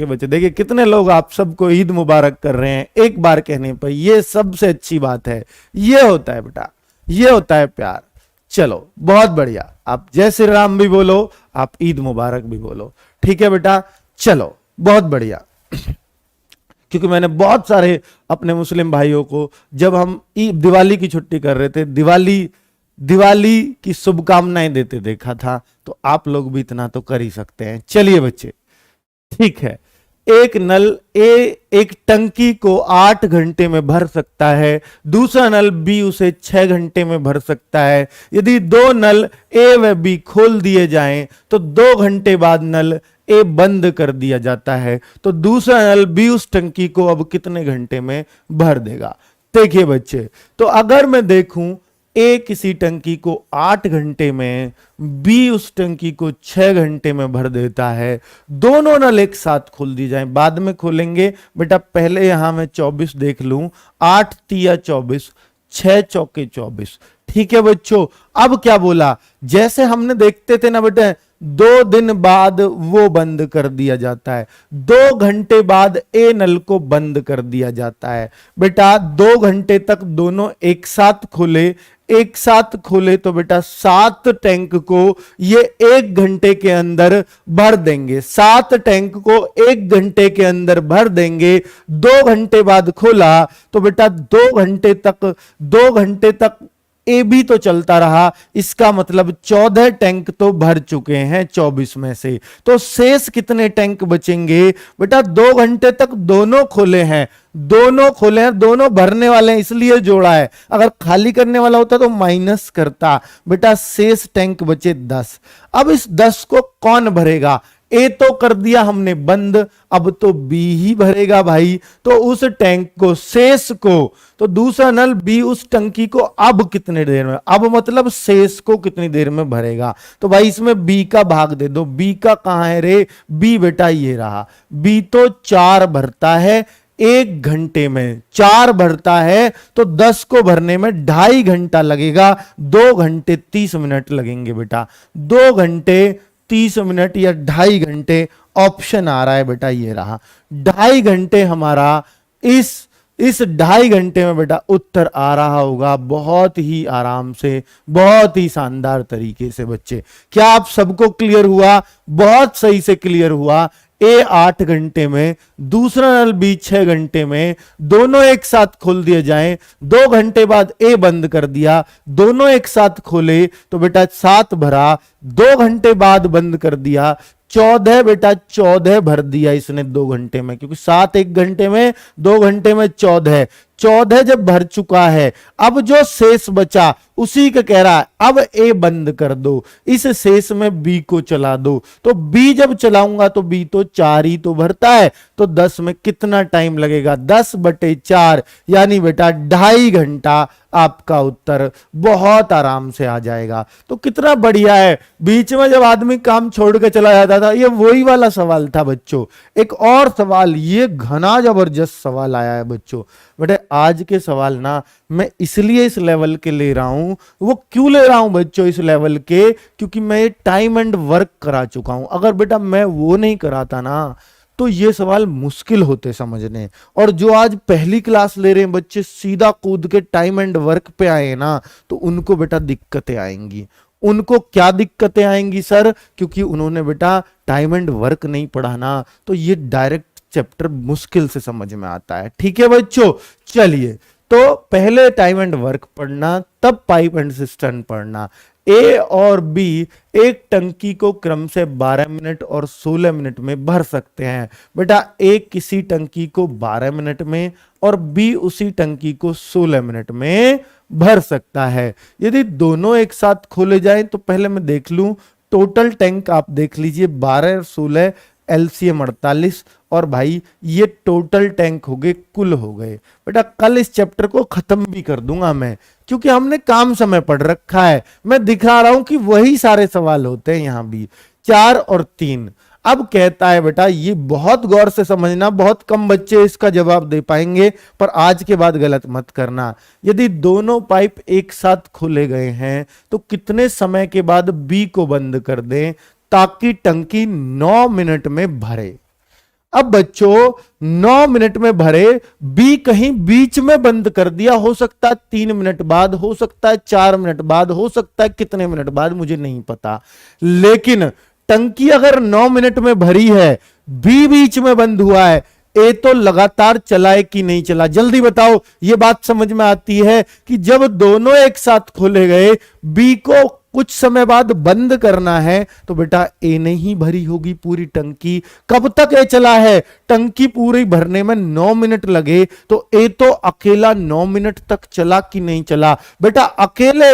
S1: बच्चे देखिए कितने लोग आप सबको ईद मुबारक कर रहे हैं एक बार कहने पर। ये सबसे अच्छी बात है, ये होता है बेटा, ये होता है प्यार। चलो बहुत बढ़िया, आप जय श्री राम भी बोलो, आप ईद मुबारक भी बोलो। ठीक है बेटा, चलो बहुत बढ़िया। क्योंकि मैंने बहुत सारे अपने मुस्लिम भाइयों को, जब हम दिवाली की छुट्टी कर रहे थे, दिवाली की शुभकामनाएं देते देखा था। तो आप लोग भी इतना तो कर ही सकते हैं। चलिए बच्चे, ठीक है, एक नल ए एक टंकी को 8 घंटे में भर सकता है, दूसरा नल बी उसे 6 घंटे में भर सकता है। यदि दो नल ए व बी खोल दिए जाएं तो 2 घंटे बाद नल ए बंद कर दिया जाता है, तो दूसरा नल बी उस टंकी को अब कितने घंटे में भर देगा। देखिए बच्चे, तो अगर मैं देखूं ए किसी टंकी को 8 घंटे में, बी उस टंकी को 6 घंटे में भर देता है, दोनों नल एक साथ खोल दी जाए, बाद में खोलेंगे बेटा, पहले यहां मैं 24 देख लूं, 8 तिया 24, 6 चौके 24। ठीक है बच्चों, अब क्या बोला, जैसे हमने देखते थे ना बेटा, 2 दिन बाद वो बंद कर दिया जाता है, 2 घंटे बाद ए नल को बंद कर दिया जाता है। बेटा 2 घंटे तक दोनों एक साथ खोले तो बेटा 7 टैंक को ये 1 घंटे के अंदर भर देंगे, 7 टैंक को 1 घंटे के अंदर भर देंगे। 2 घंटे बाद खोला तो बेटा 2 घंटे तक ए भी तो चलता रहा, इसका मतलब 14 टैंक तो भर चुके हैं 24 में से, तो शेष कितने टैंक बचेंगे बेटा। 2 घंटे तक दोनों खोले हैं, दोनों भरने वाले हैं, इसलिए जोड़ा है, अगर खाली करने वाला होता तो माइनस करता। बेटा शेष टैंक बचे 10। अब इस 10 को कौन भरेगा, ए तो कर दिया हमने बंद, अब तो बी ही भरेगा भाई, तो उस टैंक को, शेष को, तो दूसरा नल बी उस टंकी को अब कितने देर में, अब मतलब शेष को कितनी देर में भरेगा। तो भाई इसमें बी का भाग दे दो, बी का कहां है रे, बी बेटा ये रहा, बी तो 4 भरता है 1 घंटे में, 4 भरता है तो 10 को भरने में 2.5 घंटा लगेगा, 2 घंटे 30 मिनट लगेंगे बेटा, 2 घंटे 30 मिनट या 2.5 घंटे, ऑप्शन आ रहा है बेटा ये रहा, 2.5 घंटे हमारा इस 2.5 घंटे में बेटा उत्तर आ रहा होगा, बहुत ही आराम से, बहुत ही शानदार तरीके से। बच्चे क्या आप सबको क्लियर हुआ, बहुत सही से क्लियर हुआ। ए 8 घंटे में, दूसरा नल बी 6 घंटे में, दोनों एक साथ खोल दिए जाएं, 2 घंटे बाद ए बंद कर दिया, दोनों एक साथ खोले तो बेटा 7 भरा, 2 घंटे बाद बंद कर दिया, 14 बेटा 14 भर दिया इसने 2 घंटे में, क्योंकि 7 1 घंटे में, 2 घंटे में 14 जब भर चुका है, अब जो शेष बचा उसी का कह रहा है अब ए बंद कर दो, इस शेष में बी को चला दो, तो बी जब चलाऊंगा तो बी तो 4 ही तो भरता है, तो 10 में कितना टाइम लगेगा, 10/4 यानी बेटा 2.5 घंटा आपका उत्तर बहुत आराम से आ जाएगा। तो कितना बढ़िया है, बीच में जब आदमी काम छोड़ के चला जाता था, ये वही वाला सवाल था बच्चों। एक और सवाल, ये घना जबरदस्त सवाल आया है बच्चों, बेटे आज के सवाल ना मैं इसलिए इस लेवल के ले रहा हूं, वो क्यों ले रहा हूं बच्चों इस लेवल के, क्योंकि मैं टाइम एंड वर्क करा चुका हूं। अगर बेटा मैं वो नहीं कराता ना तो ये सवाल मुश्किल होते समझने, और जो आज पहली क्लास ले रहे हैं बच्चे सीधा कूद के टाइम एंड वर्क पे आए ना, तो उनको बेटा दिक्कतें आएंगी। उनको क्या दिक्कतें आएंगी सर, क्योंकि उन्होंने बेटा टाइम एंड वर्क नहीं पढ़ा ना, तो ये डायरेक्ट चैप्टर मुश्किल से समझ में आता है। ठीक है बच्चों, चलिए तो पहले टाइम एंड वर्क पढ़ना, तब पाइप एंड सिस्टम पढ़ना। ए और बी एक टंकी को क्रम से 12 मिनट और 16 मिनट में भर सकते हैं। बेटा ए किसी टंकी को 12 मिनट में और बी उसी टंकी को 16 मिनट में भर सकता है। यदि दोनों एक साथ खोले जाएं तो पहले मैं देख लूं, टोटल टैंक आप देख लीजिए, 12 और 16 LCM 48, और भाई ये टोटल टैंक हो गए, कुल हो गए। बेटा कल इस चैप्टर को खत्म भी कर दूंगा मैं, क्योंकि हमने काम समय पढ़ रखा है। मैं दिखा रहा हूं कि वही सारे सवाल होते हैं यहां भी, 4 और 3। अब कहता है बेटा, ये बहुत गौर से समझना, बहुत कम बच्चे इसका जवाब दे पाएंगे, पर आज के बाद गलत मत करना। यदि दोनों पाइप एक साथ खोले गए हैं तो कितने समय के बाद बी को बंद कर दें ताकि टंकी 9 मिनट में भरे। अब बच्चों 9 मिनट में भरे, बी कहीं बीच में बंद कर दिया, हो सकता है 3 मिनट बाद, हो सकता है 4 मिनट बाद, हो सकता है कितने मिनट बाद मुझे नहीं पता, लेकिन टंकी अगर 9 मिनट में भरी है, बी बीच में बंद हुआ है, ए तो लगातार चला है कि नहीं चला, जल्दी बताओ। ये बात समझ में आती है कि जब दोनों एक साथ खोले गए, बी को कुछ समय बाद बंद करना है तो बेटा ए ने ही भरी होगी पूरी टंकी। कब तक ए चला है? टंकी पूरी भरने में 9 मिनट लगे, तो ए तो अकेला 9 मिनट तक चला कि नहीं चला? बेटा अकेले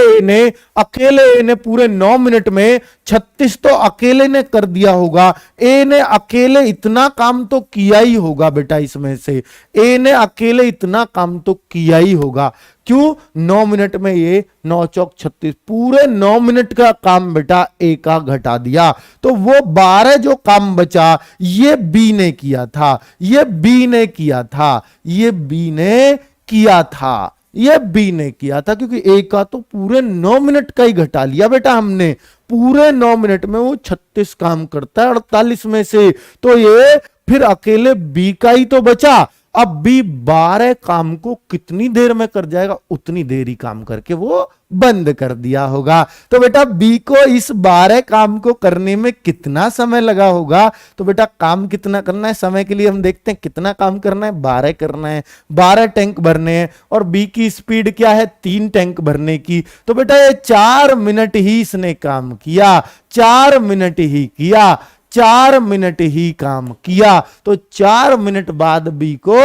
S1: ए ने पूरे 9 मिनट में 36 तो अकेले ने कर दिया होगा। ए ने अकेले इतना काम तो किया ही होगा बेटा, इसमें से ए ने अकेले इतना काम तो किया ही होगा। क्यों? 9 मिनट में ये 9 चौक 36, पूरे 9 मिनट का काम बेटा ए का घटा दिया। तो वो 12 जो काम बचा ये बी ने किया था, ये बी ने किया था, ये बी ने किया था, ये बी ने किया था, क्योंकि ए का तो पूरे 9 मिनट का ही घटा लिया बेटा हमने। पूरे 9 मिनट में वो 36 काम करता है 48 में से, तो ये फिर अकेले बी का ही तो बचा। अब बी 12 काम को कितनी देर में कर जाएगा? उतनी देर ही काम करके वो बंद कर दिया होगा। तो बेटा बी को इस 12 काम को करने में कितना समय लगा होगा? तो बेटा काम कितना करना है, समय के लिए हम देखते हैं कितना काम करना है, 12 करना है, 12 टैंक भरने हैं, और बी की स्पीड क्या है? 3 टैंक भरने की। तो बेटा ये 4 मिनट ही इसने काम किया, 4 मिनट ही किया, 4 मिनट ही काम किया। तो 4 मिनट बाद बी को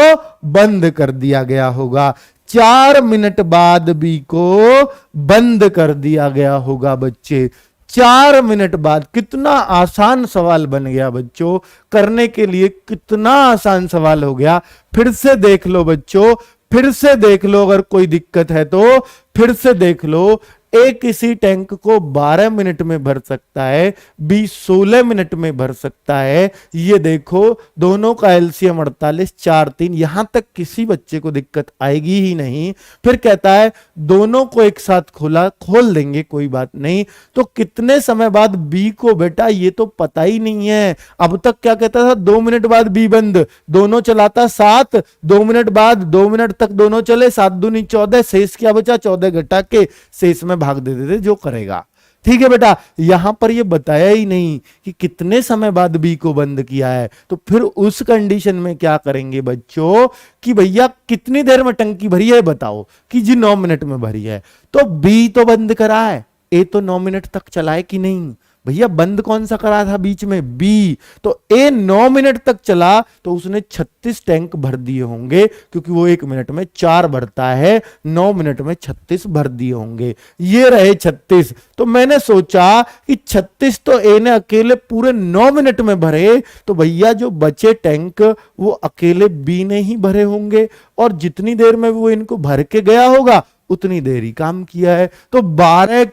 S1: बंद कर दिया गया होगा, 4 मिनट बाद बी को बंद कर दिया गया होगा बच्चे। 4 मिनट बाद। कितना आसान सवाल बन गया बच्चों, करने के लिए कितना आसान सवाल हो गया। फिर से देख लो बच्चों, फिर से देख लो, अगर कोई दिक्कत है तो फिर से देख लो। ए किसी टैंक को 12 मिनट में भर सकता है, बी 16 मिनट में भर सकता है। ये देखो दोनों का एलसीएम 48, 4 3, यहां तक किसी बच्चे को दिक्कत आएगी ही नहीं। फिर कहता है दोनों को एक साथ खोल देंगे, कोई बात नहीं। तो कितने समय बाद बी को? बेटा ये तो पता ही नहीं है। अब तक क्या कहता था? 2 मिनट बाद बी बंद, दोनों चलाता 7, 2 मिनट बाद 2 मिनट तक दोनों चले, 7 दूनी 14, शेष क्या बचा? 14 घटा के शेष में भाग दे देते जो करेगा। ठीक है बेटा, यहां पर ये बताया ही नहीं कि कितने समय बाद बी को बंद किया है। तो फिर उस कंडीशन में क्या करेंगे बच्चों कि भैया कितनी देर में टंकी भरी है बताओ, कि जी 9 मिनट में भरी है। तो बी तो बंद करा है, ए तो 9 मिनट तक चलाए कि नहीं? भैया बंद कौन सा करा था बीच में? बी। तो ए 9 मिनट तक चला तो उसने 36 टैंक भर दिए होंगे, क्योंकि वो 1 मिनट में 4 भरता है, 9 मिनट में 36 भर दिए होंगे। ये रहे 36। तो मैंने सोचा कि 36 तो ए ने अकेले पूरे 9 मिनट में भरे, तो भैया जो बचे टैंक वो अकेले बी ने ही भरे होंगे, और जितनी देर में वो इनको भर के गया होगा उतनी देर ही काम किया है। तो 12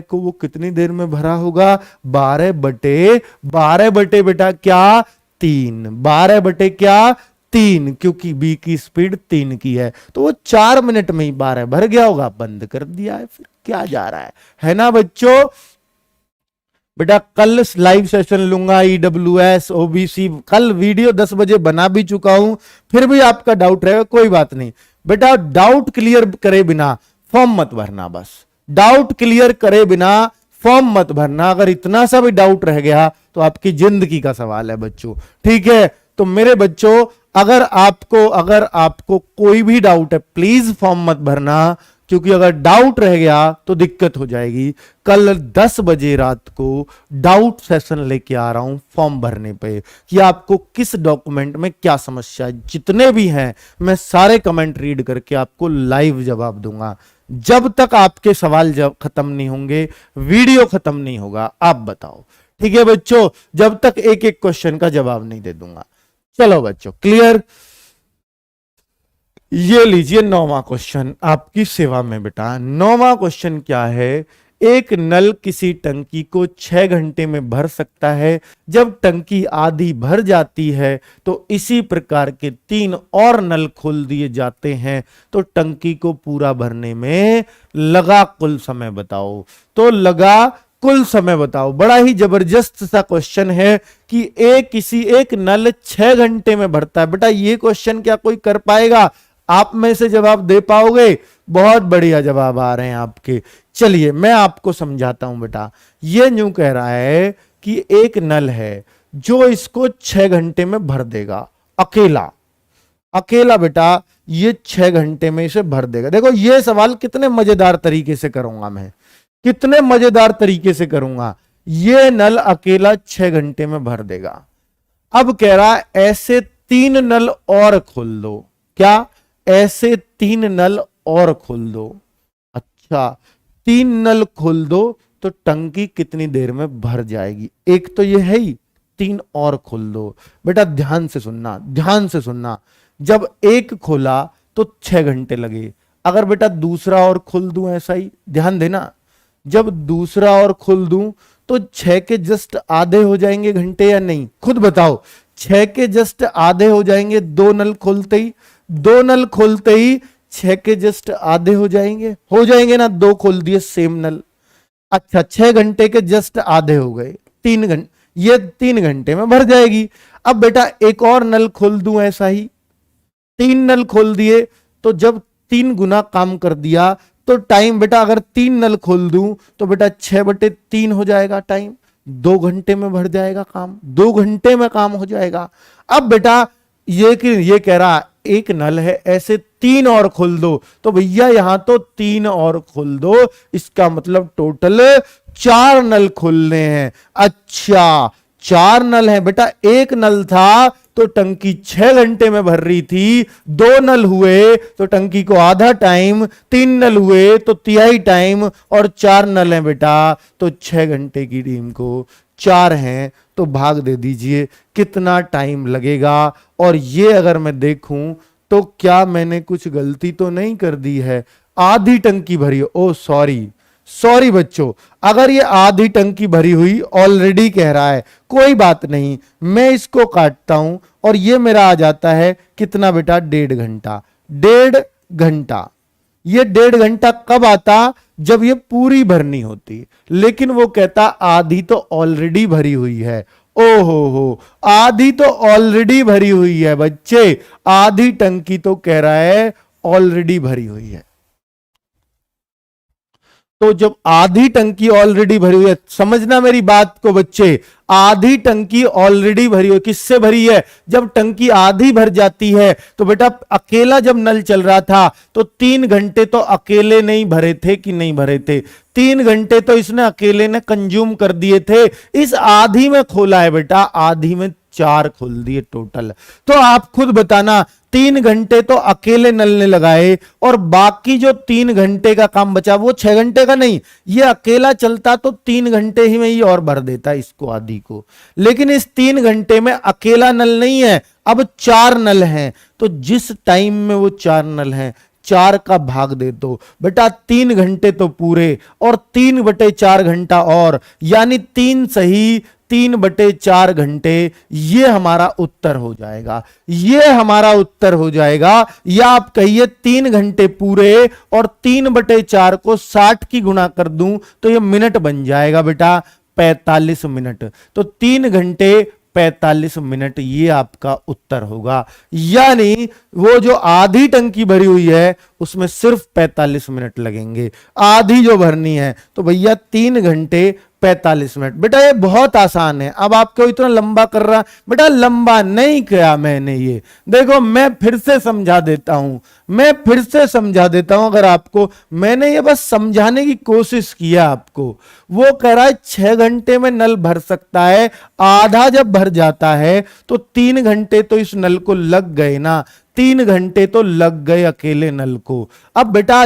S1: को वो कितनी देर में भरा होगा? 12 बटे बेटा क्या? 3। 12 बटे क्या? 3, क्योंकि बी की स्पीड 3 की है। तो वो 4 मिनट में ही 12 भर गया होगा, बंद कर दिया है। फिर क्या जा रहा है ना बच्चों? बेटा कल लाइव सेशन लूंगा, ईडब्ल्यूएस ओबीसी, कल वीडियो 10 बजे बना भी चुका हूं। फिर भी आपका डाउट रहेगा, कोई बात नहीं बेटा, डाउट क्लियर करे बिना फॉर्म मत भरना। बस डाउट क्लियर करे बिना फॉर्म मत भरना। अगर इतना सा भी डाउट रह गया तो आपकी जिंदगी का सवाल है बच्चों। ठीक है, तो मेरे बच्चों अगर आपको कोई भी डाउट है प्लीज फॉर्म मत भरना, क्योंकि अगर डाउट रह गया तो दिक्कत हो जाएगी। कल 10 बजे रात को डाउट सेशन लेके आ रहा हूं फॉर्म भरने पे, कि आपको किस डॉक्यूमेंट में क्या समस्या है। जितने भी हैं मैं सारे कमेंट रीड करके आपको लाइव जवाब दूंगा। जब तक आपके सवाल जब खत्म नहीं होंगे, वीडियो खत्म नहीं होगा। आप बताओ, ठीक है बच्चों, जब तक एक एक क्वेश्चन का जवाब नहीं दे दूंगा। चलो बच्चों क्लियर। ये लीजिए 9वां क्वेश्चन आपकी सेवा में बेटा। 9वां क्वेश्चन क्या है? एक नल किसी टंकी को 6 घंटे में भर सकता है। जब टंकी आधी भर जाती है तो इसी प्रकार के 3 और नल खोल दिए जाते हैं, तो टंकी को पूरा भरने में लगा कुल समय बताओ। तो लगा कुल समय बताओ। बड़ा ही जबरदस्त सा क्वेश्चन है कि किसी एक नल 6 घंटे में भरता है। बेटा ये क्वेश्चन क्या कोई कर पाएगा? आप में से जवाब दे पाओगे? बहुत बढ़िया जवाब आ रहे हैं आपके। चलिए मैं आपको समझाता हूं बेटा। ये यूं कह रहा है कि एक नल है जो इसको 6 घंटे में भर देगा, अकेला बेटा ये 6 घंटे में इसे भर देगा। देखो ये सवाल कितने मजेदार तरीके से करूंगा मैं। कितने मजेदार तरीके से करूंगा। ये नल अकेला 6 घंटे में भर देगा। अब कह रहा है ऐसे 3 नल और खोल दो। क्या? ऐसे 3 नल और खोल दो। अच्छा, 3 नल खोल दो तो टंकी कितनी देर में भर जाएगी? एक तो ये है ही, 3 और खोल दो। बेटा ध्यान से सुनना, ध्यान से सुनना। जब एक खोला तो 6 घंटे लगे। अगर बेटा दूसरा और खोल दूं, ऐसा ही ध्यान देना, जब दूसरा और खोल दूं तो 6 के जस्ट आधे हो जाएंगे घंटे या नहीं? खुद बताओ। 6 के जस्ट आधे हो जाएंगे 2 नल खोलते ही। 2 नल खोलते ही 6 के जस्ट आधे हो जाएंगे ना, 2 खोल दिए सेम नल। अच्छा, 6 घंटे के जस्ट आधे हो गए, 3 घंटे, ये 3 घंटे में भर जाएगी। अब बेटा एक और नल खोल दूं, ऐसा ही 3 नल खोल दिए तो जब 3 गुना काम कर दिया तो टाइम बेटा, अगर 3 नल खोल दूं तो बेटा 6/3 हो जाएगा टाइम। 2 घंटे में भर जाएगा काम, 2 घंटे में काम हो जाएगा। अब बेटा ये कह रहा एक नल है, ऐसे 3 और खोल दो, तो भैया यहां तो 3 और खोल दो, इसका मतलब टोटल 4 नल खोलने हैं। अच्छा, 4 नल है बेटा। एक नल था तो टंकी 6 घंटे में भर रही थी, 2 नल हुए तो टंकी को आधा टाइम, 3 नल हुए तो तिहाई टाइम, और 4 नल है बेटा तो 6 घंटे की टीम को 4 हैं तो भाग दे दीजिए कितना टाइम लगेगा। और ये अगर मैं देखूं तो क्या मैंने कुछ गलती तो नहीं कर दी है? आधी टंकी भरी, ओ सॉरी बच्चों, अगर ये आधी टंकी भरी हुई ऑलरेडी कह रहा है, कोई बात नहीं, मैं इसको काटता हूं और ये मेरा आ जाता है कितना बेटा? 1.5 घंटा। 1.5 घंटा, ये 1.5 घंटा कब आता? जब ये पूरी भरनी होती। लेकिन वो कहता आधी तो ऑलरेडी भरी हुई है। ओ हो, आधी तो ऑलरेडी भरी हुई है बच्चे, आधी टंकी तो कह रहा है ऑलरेडी भरी हुई है। तो जब आधी टंकी ऑलरेडी भरी हुई है, समझना मेरी बात को बच्चे, आधी टंकी ऑलरेडी भरी हुई, किससे भरी है? जब टंकी आधी भर जाती है तो बेटा अकेला जब नल चल रहा था तो 3 घंटे तो अकेले नहीं भरे थे कि नहीं भरे थे? 3 घंटे तो इसने अकेले ने कंज्यूम कर दिए थे। इस आधी में खोला है बेटा, आधी में 4 खोल दिए टोटल। तो आप खुद बताना, 3 घंटे तो अकेले नल ने लगाए और बाकी जो 3 घंटे का काम बचा वो 6 घंटे का नहीं, ये अकेला चलता तो 3 घंटे ही में ही और भर देता इसको, आधी को। लेकिन इस 3 घंटे में अकेला नल नहीं है, अब 4 नल हैं, तो जिस टाइम में वो 4 नल हैं, 4 का भाग दे दो बेटा। 3 घंटे तो पूरे और 3/4 घंटा और, यानी 3 सही 3/4 घंटे, ये हमारा उत्तर हो जाएगा, ये हमारा उत्तर हो जाएगा। या आप कहिए 3 घंटे पूरे और 3/4 को 60 की गुणा कर दूं तो ये मिनट बन जाएगा बेटा, 45 मिनट। तो 3 घंटे 45 मिनट, ये आपका उत्तर होगा। यानी वो जो आधी टंकी भरी हुई है उसमें सिर्फ 45 मिनट लगेंगे, आधी जो भरनी है तो भैया 3 घंटे 45 मिनट। बेटा ये बहुत आसान है। अब आपको इतना लंबा कर रहा, बेटा लंबा नहीं किया मैंने, ये देखो मैं फिर से समझा देता हूं, अगर आपको, मैंने ये बस समझाने की कोशिश किया आपको। वो कह रहा है 6 घंटे में नल भर सकता है, आधा जब भर जाता है तो 3 घंटे तो इस नल को लग गए ना, 3 घंटे तो लग गए अकेले नल को। अब बेटा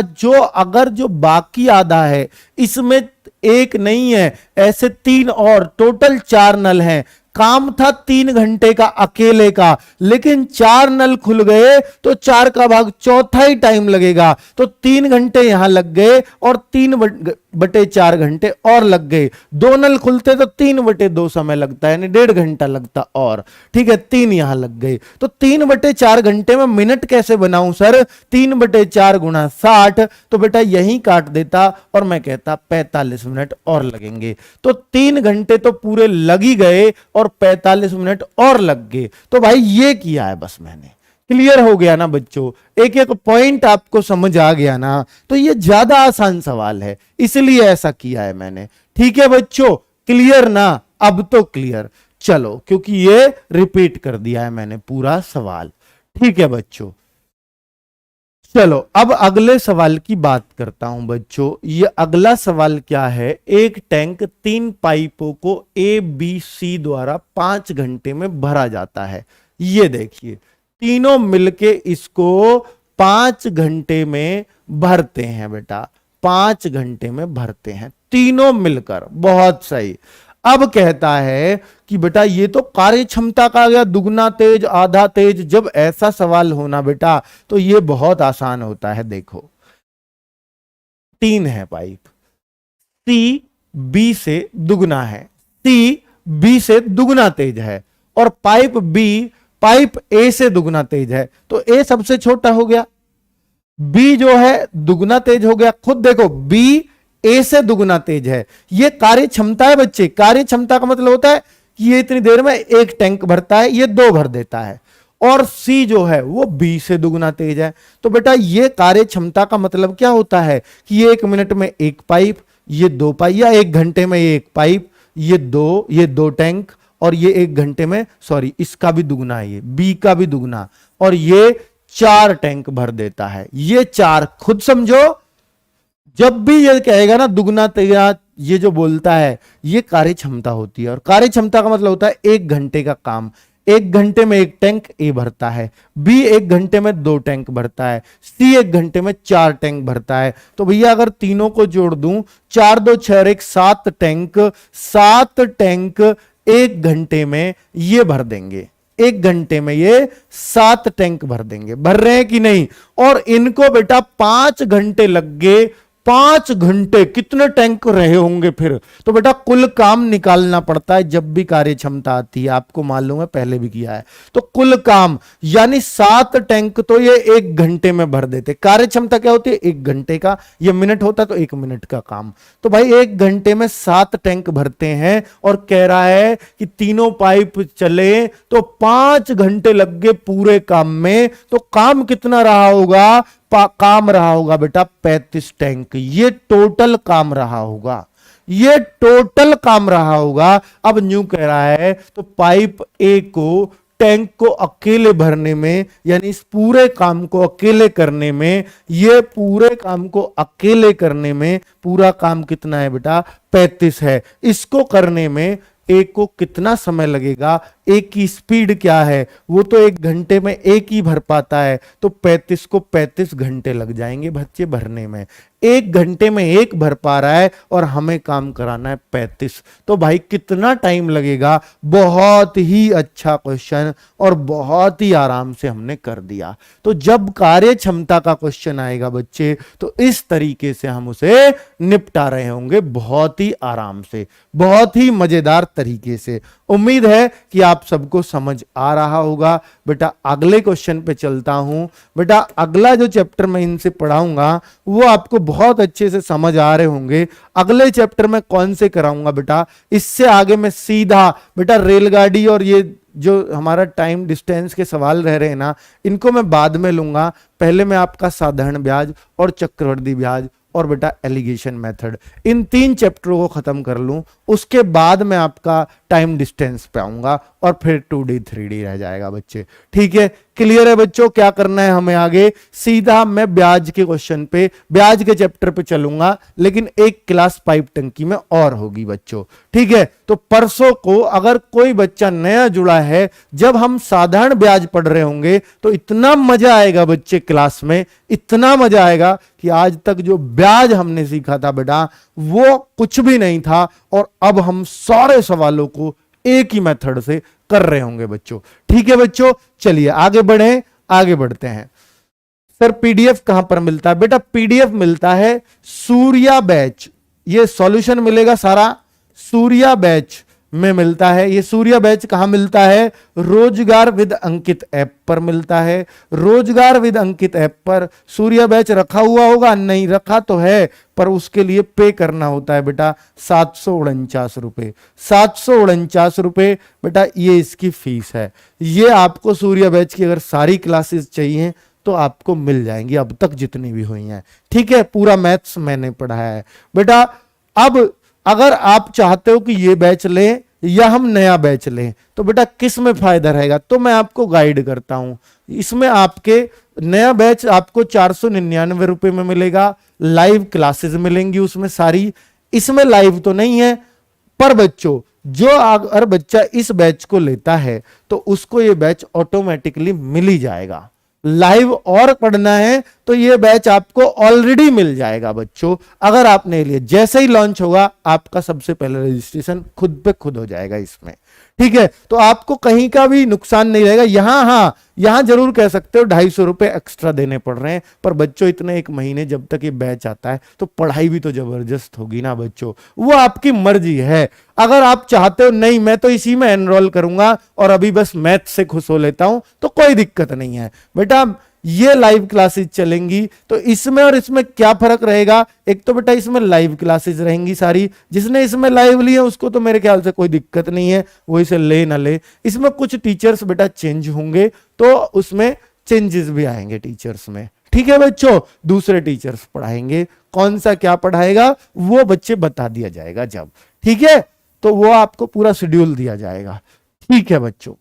S1: अगर जो बाकी आधा है इसमें एक नहीं है, ऐसे 3 और, टोटल 4 नल हैं। काम था 3 घंटे का अकेले का, लेकिन 4 नल खुल गए तो 4 का भाग चौथा ही टाइम लगेगा, तो 3 घंटे यहां लग गए और 3/4 घंटे और लग गए। 2 नल खुलते तो 3/2 समय लगता है, यानी 1.5 घंटा लगता और, ठीक है, 3 यहां लग गए। तो 3/4 घंटे में मिनट कैसे बनाऊं सर? 3/4 गुणा 60, तो बेटा यही काट देता और मैं कहता 45 मिनट और लगेंगे। तो 3 घंटे तो पूरे लग ही गए और 45 मिनट और लग गए। तो भाई ये किया है बस मैंने। क्लियर हो गया ना बच्चों? एक एक पॉइंट आपको समझ आ गया ना? तो ये ज्यादा आसान सवाल है, इसलिए ऐसा किया है मैंने। ठीक है बच्चों, क्लियर ना? अब तो क्लियर। चलो, क्योंकि ये रिपीट कर दिया है मैंने पूरा सवाल। ठीक है बच्चों, चलो अब अगले सवाल की बात करता हूं बच्चों। ये अगला सवाल क्या है, एक टैंक 3 पाइपों को ए बी सी द्वारा 5 घंटे में भरा जाता है। ये देखिए तीनों मिलके इसको 5 घंटे में भरते हैं बेटा, 5 घंटे में भरते हैं तीनों मिलकर। बहुत सही। अब कहता है कि बेटा ये तो कार्य क्षमता का आ गया, दुगना तेज आधा तेज। जब ऐसा सवाल होना बेटा तो ये बहुत आसान होता है। देखो 3 है पाइप, सी बी से दुगना है, सी बी से दुगना तेज है, और पाइप ए से दुगना तेज है, तो ए सबसे छोटा हो गया, बी जो है दुगना तेज हो गया। खुद देखो बी ए से दुगना तेज है। ये कार्य क्षमता है बच्चे। कार्य क्षमता का मतलब होता है कि ये इतनी देर में 1 टैंक भरता है, ये 2 भर देता है। और सी जो है वो बी से दुगना तेज है। तो बेटा ये कार्य क्षमता का मतलब क्या होता है कि ये 1 मिनट में 1 पाइप, ये 2 पाइप, या 1 घंटे में 1 पाइप, ये 2 टैंक, और ये 1 घंटे में, सॉरी इसका भी दुगना है, ये बी का भी दुगना, और ये 4 टैंक भर देता है। ये 4 खुद समझो। जब भी ये कहेगा ना दुगना तेज, ये जो बोलता है ये कार्य क्षमता होती है। और कार्य क्षमता का मतलब होता है 1 घंटे का काम। 1 घंटे में 1 टैंक ए भरता है, बी 1 घंटे में 2 टैंक भरता है, सी 1 घंटे में 4 टैंक भरता है। तो भैया अगर तीनों को जोड़ दूं, 4 2 6 1 7 टैंक, 7 टैंक 1 घंटे में ये भर देंगे। 1 घंटे में ये 7 टैंक भर देंगे। भर रहे हैं कि नहीं? और इनको बेटा 5 घंटे लग गए। 5 घंटे कितने टैंक रहे होंगे फिर? तो बेटा कुल काम निकालना पड़ता है जब भी कार्य क्षमता आती है, आपको मालूम है, पहले भी किया है। तो कुल काम यानी 7 टैंक तो ये 1 घंटे में भर देते। कार्य क्षमता क्या होती है? 1 घंटे का। ये मिनट होता तो 1 मिनट का काम। तो भाई 1 घंटे में 7 टैंक भरते हैं, और कह रहा है कि तीनों पाइप चले तो 5 घंटे लग गए पूरे काम में। तो काम कितना रहा होगा? काम रहा होगा बेटा 35 टैंक। ये टोटल काम रहा होगा, ये टोटल काम रहा होगा। अब न्यू कह रहा है तो पाइप ए को टैंक को अकेले भरने में, यानी इस पूरे काम को अकेले करने में, ये पूरे काम को अकेले करने में पूरा काम कितना है बेटा? 35 है। इसको करने में एक को कितना समय लगेगा? एक की स्पीड क्या है? वो तो 1 घंटे में एक ही भर पाता है, तो 35 को 35 घंटे लग जाएंगे बच्चे भरने में। 1 घंटे में 1 भर पा रहा है और हमें काम कराना है 35। तो भाई कितना टाइम लगेगा? बहुत ही अच्छा क्वेश्चन, और बहुत ही आराम से हमने कर दिया। तो जब कार्य क्षमता का क्वेश्चन आएगा बच्चे, तो इस तरीके से हम उसे निपटा रहे होंगे, बहुत ही आराम से, बहुत ही मजेदार तरीके से। उम्मीद है कि आप सबको समझ आ रहा होगा। बेटा अगले क्वेश्चन पे चलता हूं। बेटा अगला जो चैप्टर मैं इनसे पढ़ाऊंगा वो आपको बहुत अच्छे से समझ आ रहे होंगे। अगले चैप्टर में कौन से कराऊंगा बेटा? इससे आगे मैं सीधा बेटा रेलगाड़ी और ये जो हमारा टाइम डिस्टेंस के सवाल रह रहे हैं ना, इनको मैं बाद में लूंगा। पहले मैं आपका साधारण ब्याज और चक्रवृद्धि ब्याज और बेटा एलिगेशन मेथड, इन 3 चैप्टरों को खत्म कर लूं, उसके बाद मैं आपका टाइम डिस्टेंस पे आऊंगा, और फिर 2D 3D रह जाएगा बच्चे। ठीक है, क्लियर है बच्चों? क्या करना है हमें आगे? सीधा मैं ब्याज के क्वेश्चन पे, ब्याज के चैप्टर पे चलूंगा, लेकिन एक क्लास पाइप टंकी में और होगी बच्चों। ठीक है, तो परसों को अगर कोई बच्चा नया जुड़ा है, जब हम साधारण ब्याज पढ़ रहे होंगे तो इतना मजा आएगा बच्चे क्लास में, इतना मजा आएगा कि आज तक जो ब्याज हमने सीखा था बेटा वो कुछ भी नहीं था, और अब हम सारे सवालों को एक ही मेथड से कर रहे होंगे बच्चों। ठीक है बच्चों, चलिए आगे बढ़े, आगे बढ़ते हैं। सर पीडीएफ कहां पर मिलता है? बेटा पीडीएफ मिलता है सूर्या बैच। ये सॉल्यूशन मिलेगा सारा सूर्या बैच में मिलता है। ये सूर्या बैच कहां मिलता है? रोजगार विद अंकित ऐप पर मिलता है। रोजगार विद अंकित ऐप पर सूर्या बैच रखा हुआ होगा, नहीं रखा तो है, पर उसके लिए पे करना होता है बेटा 749 रुपए। 749 रुपए बेटा ये इसकी फीस है। ये आपको सूर्या बैच की अगर सारी क्लासेस चाहिए तो आपको मिल जाएंगी, अब तक जितनी भी हुई हैं। ठीक है, पूरा मैथ्स मैंने पढ़ाया है बेटा। अब अगर आप चाहते हो कि ये बैच लें या हम नया बैच लें, तो बेटा किस में फायदा रहेगा? तो मैं आपको गाइड करता हूं। इसमें आपके नया बैच आपको 499 रुपए में मिलेगा। लाइव क्लासेस मिलेंगी उसमें सारी, इसमें लाइव तो नहीं है, पर बच्चों जो अगर बच्चा इस बैच को लेता है तो उसको ये बैच ऑटोमेटिकली मिल ही जाएगा। लाइव और पढ़ना है तो ये बैच आपको ऑलरेडी मिल जाएगा बच्चों। अगर आपने लिए जैसे ही लॉन्च होगा आपका सबसे पहले रजिस्ट्रेशन खुद पे खुद हो जाएगा इसमें, ठीक है। तो आपको कहीं का भी नुकसान नहीं रहेगा। यहां हाँ, यहां जरूर कह सकते हो 250 रुपए एक्स्ट्रा देने पड़ रहे हैं, पर बच्चों इतने एक महीने जब तक ये बैच आता है तो पढ़ाई भी तो जबरदस्त होगी ना बच्चों, वो आपकी मर्जी है। अगर आप चाहते हो नहीं मैं तो इसी में एनरोल करूंगा और अभी बस मैथ से खुश हो लेता हूं, तो कोई दिक्कत नहीं है बेटा। ये लाइव क्लासेस चलेंगी, तो इसमें और इसमें क्या फर्क रहेगा? एक तो बेटा इसमें लाइव क्लासेस रहेंगी सारी, जिसने इसमें लाइव ली है उसको तो मेरे ख्याल से कोई दिक्कत नहीं है, वो इसे ले ना ले। इसमें कुछ टीचर्स बेटा चेंज होंगे तो उसमें चेंजेस भी आएंगे टीचर्स में, ठीक है बच्चों। दूसरे टीचर्स पढ़ाएंगे, कौन सा क्या पढ़ाएगा वो बच्चे बता दिया जाएगा जब, ठीक है। तो वो आपको पूरा शेड्यूल दिया जाएगा, ठीक है बच्चों।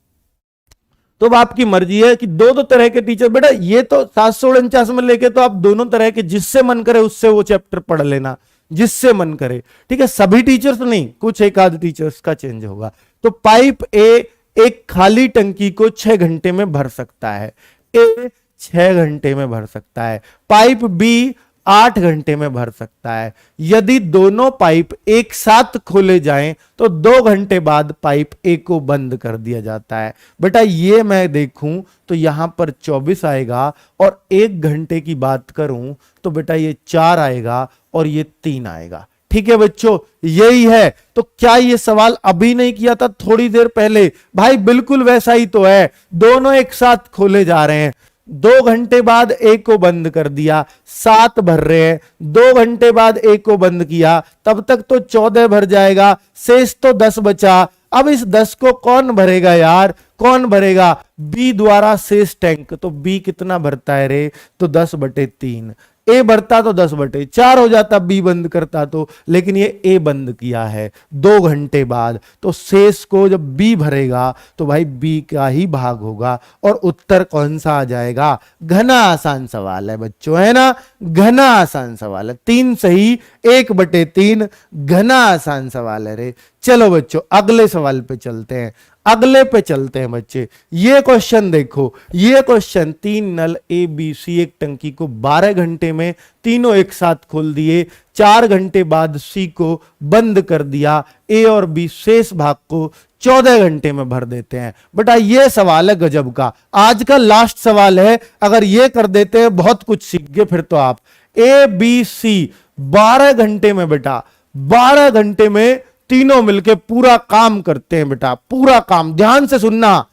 S1: तो अब आपकी मर्जी है कि दो दो तरह के टीचर, बेटा ये तो 749 में लेके तो आप दोनों तरह के जिससे मन करे उससे वो चैप्टर पढ़ लेना, जिससे मन करे, ठीक है। सभी टीचर्स नहीं, कुछ एक आध टीचर्स का चेंज होगा। तो पाइप ए एक खाली टंकी को 6 घंटे में भर सकता है, ए 6 घंटे में भर सकता है। पाइप बी 8 घंटे में भर सकता है। यदि दोनों पाइप एक साथ खोले जाएं तो 2 घंटे बाद पाइप ए को बंद कर दिया जाता है। बेटा ये मैं देखूं तो यहां पर 24 आएगा, और 1 घंटे की बात करूं तो बेटा ये 4 आएगा और ये 3 आएगा, ठीक है बच्चों। यही है। तो क्या ये सवाल अभी नहीं किया था थोड़ी देर पहले? भाई बिल्कुल वैसा ही तो है, दोनों एक साथ खोले जा रहे हैं। 2 घंटे बाद एक को बंद कर दिया, 7 भर रहे हैं। 2 घंटे बाद एक को बंद किया, तब तक तो 14 भर जाएगा, शेष तो 10 बचा। अब इस 10 को कौन भरेगा यार, कौन भरेगा? बी द्वारा शेष टैंक। तो बी कितना भरता है रे? तो 10/3। ए भरता तो 10/4 हो जाता, बी बंद करता तो, लेकिन ये ए बंद किया है 2 घंटे बाद। तो शेष को जब बी भरेगा तो भाई बी का ही भाग होगा, और उत्तर कौन सा आ जाएगा? घना आसान सवाल है बच्चों, है ना, घना आसान सवाल है। 3 सही 1/3, घना आसान सवाल है रे। चलो बच्चों अगले सवाल पे चलते हैं, अगले पे चलते हैं बच्चे। ये क्वेश्चन देखो, ये question 3 null A B C एक टंकी को 12 घंटे में तीनों एक साथ खोल दिए, 4 घंटे बाद सी को बंद कर दिया, ए और बी शेष भाग को 14 घंटे में भर देते हैं। बेटा ये सवाल है गजब का, आज का लास्ट सवाल है। अगर ये कर देते हैं बहुत कुछ सीख गए फिर तो आप। ए बी सी 12 घंटे में, बेटा 12 घंटे में तीनों मिलके पूरा काम करते हैं बेटा, पूरा काम। ध्यान से सुनना,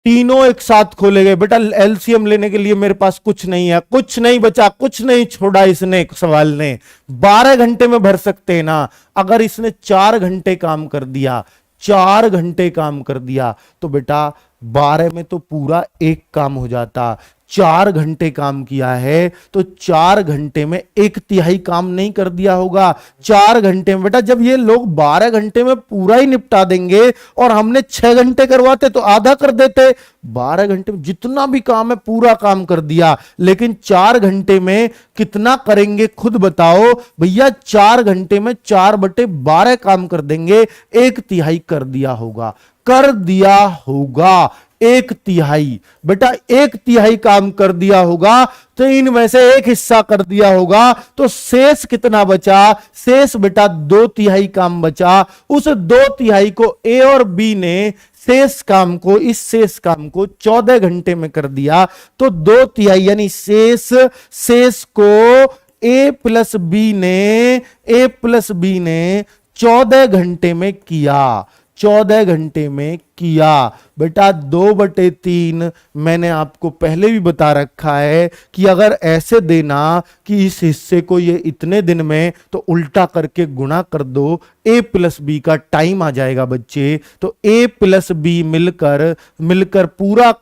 S1: तीनों एक साथ खोले गए। बेटा एलसीएम लेने के लिए मेरे पास कुछ नहीं है, कुछ नहीं बचा, कुछ नहीं छोड़ा इसने सवाल ने। 12 घंटे में भर सकते हैं ना। अगर इसने 4 घंटे काम कर दिया, 4 घंटे काम कर दिया, तो बेटा 12 में तो पूरा एक काम हो जाता। 4 घंटे काम किया है तो 4 घंटे में 1/3 काम नहीं कर दिया होगा। 4 घंटे में बेटा, जब ये लोग 12 घंटे में पूरा ही निपटा देंगे और हमने 6 घंटे करवाते तो आधा कर देते। 12 घंटे में जितना भी काम है पूरा काम कर दिया, लेकिन 4 घंटे में कितना करेंगे खुद बताओ भैया। 4 घंटे में 4/12 काम कर देंगे, 1/3 कर दिया होगा, कर दिया होगा 1/3। बेटा 1/3 काम कर दिया होगा, तो इनमें से एक हिस्सा कर दिया होगा, तो शेष कितना बचा? शेष बेटा 2/3 काम बचा। उस 2/3 को ए और बी ने शेष काम को, इस शेष काम को 14 घंटे में कर दिया, तो 2/3 यानी शेष को ए प्लस बी ने 14 घंटे में किया, 14 घंटे में किया। बेटा 2/3 मैंने आपको पहले भी बता रखा है कि अगर ऐसे देना कि इस हिस्से को ये इतने दिन में, तो उल्टा करके गुणा कर दो, a प्लस बी का टाइम आ जाएगा बच्चे। तो a प्लस बी मिलकर पूरा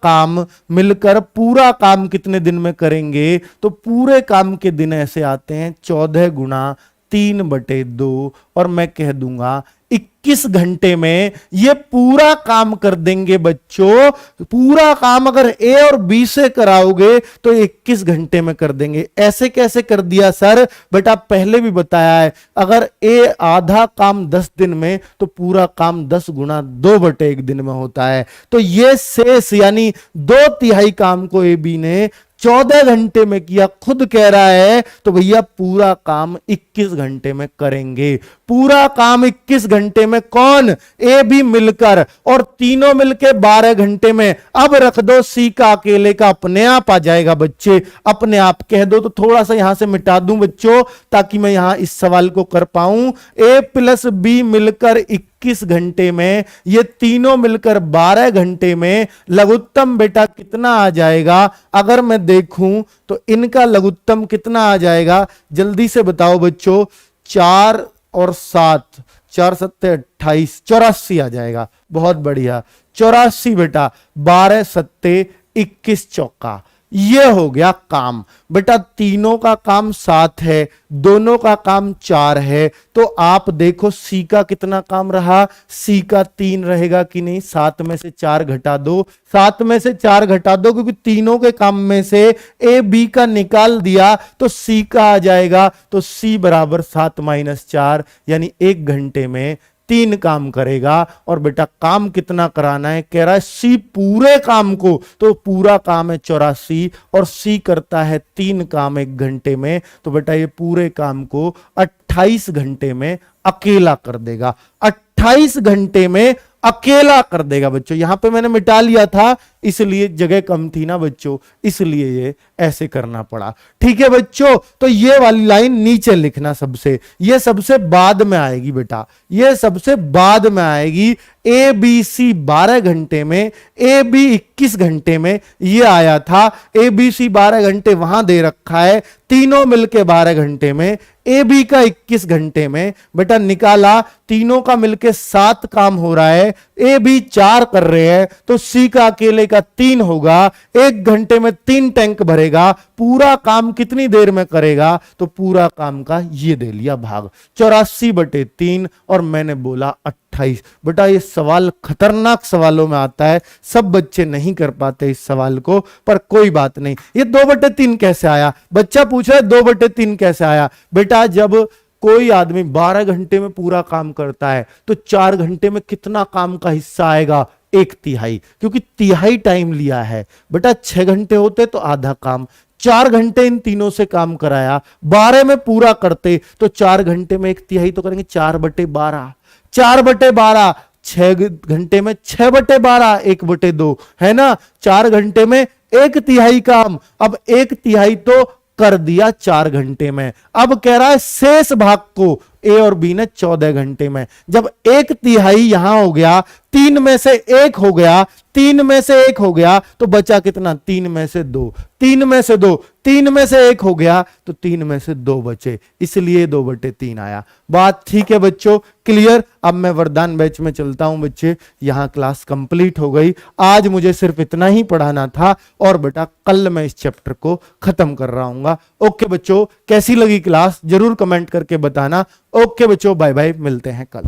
S1: काम कितने दिन में करेंगे? तो पूरे काम के दिन ऐसे आते हैं 14 × 3/2, और मैं कह दूंगा 21 घंटे में ये पूरा काम कर देंगे बच्चों। पूरा काम अगर ए और बी से कराओगे तो 21 घंटे में कर देंगे। ऐसे कैसे कर दिया सर? बेटा पहले भी बताया है, अगर ए आधा काम 10 दिन में तो पूरा काम 10 गुना 2/1 दिन में होता है। तो ये शेष यानी 2/3 काम को ए बी ने 14 घंटे में किया, खुद कह रहा है, तो भैया पूरा काम 21 घंटे में करेंगे। पूरा काम 21 घंटे में कौन? ए बी मिलकर, और तीनों मिलके 12 घंटे में। अब रख दो सी का अकेले का, अपने आप आ जाएगा बच्चे, अपने आप कह दो। तो थोड़ा सा यहां से मिटा दूं बच्चों ताकि मैं यहां इस सवाल को कर पाऊं। ए प्लस बी मिलकर 21 घंटे में, ये तीनों मिलकर 12 घंटे में लघुत्तम बेटा कितना आ जाएगा? अगर मैं देखूं तो इनका लघुत्तम कितना आ जाएगा, जल्दी से बताओ बच्चों। 4 और 7, 4 सत्ते 28, 84 आ जाएगा। बहुत बढ़िया, 84 बेटा। 12 सत्ते 21 चौका, ये हो गया काम। बेटा तीनों का काम 7 है, दोनों का काम 4 है, तो आप देखो सी का कितना काम रहा? सी का 3 रहेगा कि नहीं? 7 में से 4 घटा दो, 7 में से 4 घटा दो, क्योंकि तीनों के काम में से ए बी का निकाल दिया तो सी का आ जाएगा। तो सी बराबर 7 - 4 यानी 1 घंटे में 3 काम करेगा। और बेटा काम कितना कराना है? कह रहा है सी पूरे काम को, तो पूरा काम है 84 और सी करता है 3 काम 1 घंटे में, तो बेटा ये पूरे काम को 28 घंटे में अकेला कर देगा। 28 घंटे में अकेला कर देगा बच्चों। यहां पे मैंने मिटा लिया था इसलिए जगह कम थी ना बच्चों, इसलिए ये ऐसे करना पड़ा। ठीक है बच्चों, तो ये वाली लाइन नीचे लिखना सबसे, ये सबसे बाद में आएगी बेटा, ये सबसे बाद में आएगी। ए बी सी 12 घंटे में, ए बी 21 घंटे में, ये आया था। ए बी सी 12 घंटे वहां दे रखा है, तीनों मिलके 12 घंटे में, ए बी का 21 घंटे में। बेटा निकाला, तीनों का मिलके 7 काम हो रहा है, ए बी 4 कर रहे हैं, तो सी का अकेले का 3 होगा। 1 घंटे में 3 टैंक भरेगा। पूरा काम कितनी देर में करेगा? तो पूरा काम का ये दे लिया भाग, 84/3, और मैंने बोला 28। बेटा ये सवाल खतरनाक सवालों में आता है, सब बच्चे नहीं कर पाते इस सवाल को, पर कोई बात नहीं। ये 2/3 कैसे आया? बच्चा पूछ रहा है 2/3 कैसे आया? बेटा जब कोई आदमी 12 घंटे में पूरा काम करता है तो 4 घंटे में कितना काम का हिस्सा आएगा? 1/3, क्योंकि तिहाई टाइम लिया है। बेटा 6 घंटे होते तो आधा काम, 4 घंटे इन तीनों से काम कराया, 12 में पूरा करते तो 4 घंटे में 1/3 तो करेंगे 4/12, 4/12, 6 घंटे में 6/12, 1/2 है ना। 4 घंटे में 1/3 काम, अब 1/3 तो कर दिया 4 घंटे में। अब कह रहा है शेष भाग को ए और बी ने 14 घंटे में। जब 1/3 यहां हो गया, 3 में से 1 हो गया, 3 में से 1 हो गया, तो बचा कितना? 3 में से 2, 3 में से 2, 3 में से 1 हो गया तो 3 में से 2 बचे, इसलिए 2/3 आया। बात ठीक है बच्चों, क्लियर? अब मैं वरदान बैच में चलता हूं बच्चे, यहां क्लास कंप्लीट हो गई। आज मुझे सिर्फ इतना ही पढ़ाना था और बेटा कल मैं इस चैप्टर को खत्म कर रहा हूं। ओके बच्चों, कैसी लगी क्लास जरूर कमेंट करके बताना। ओके बच्चों, बाय बाय, मिलते हैं कल।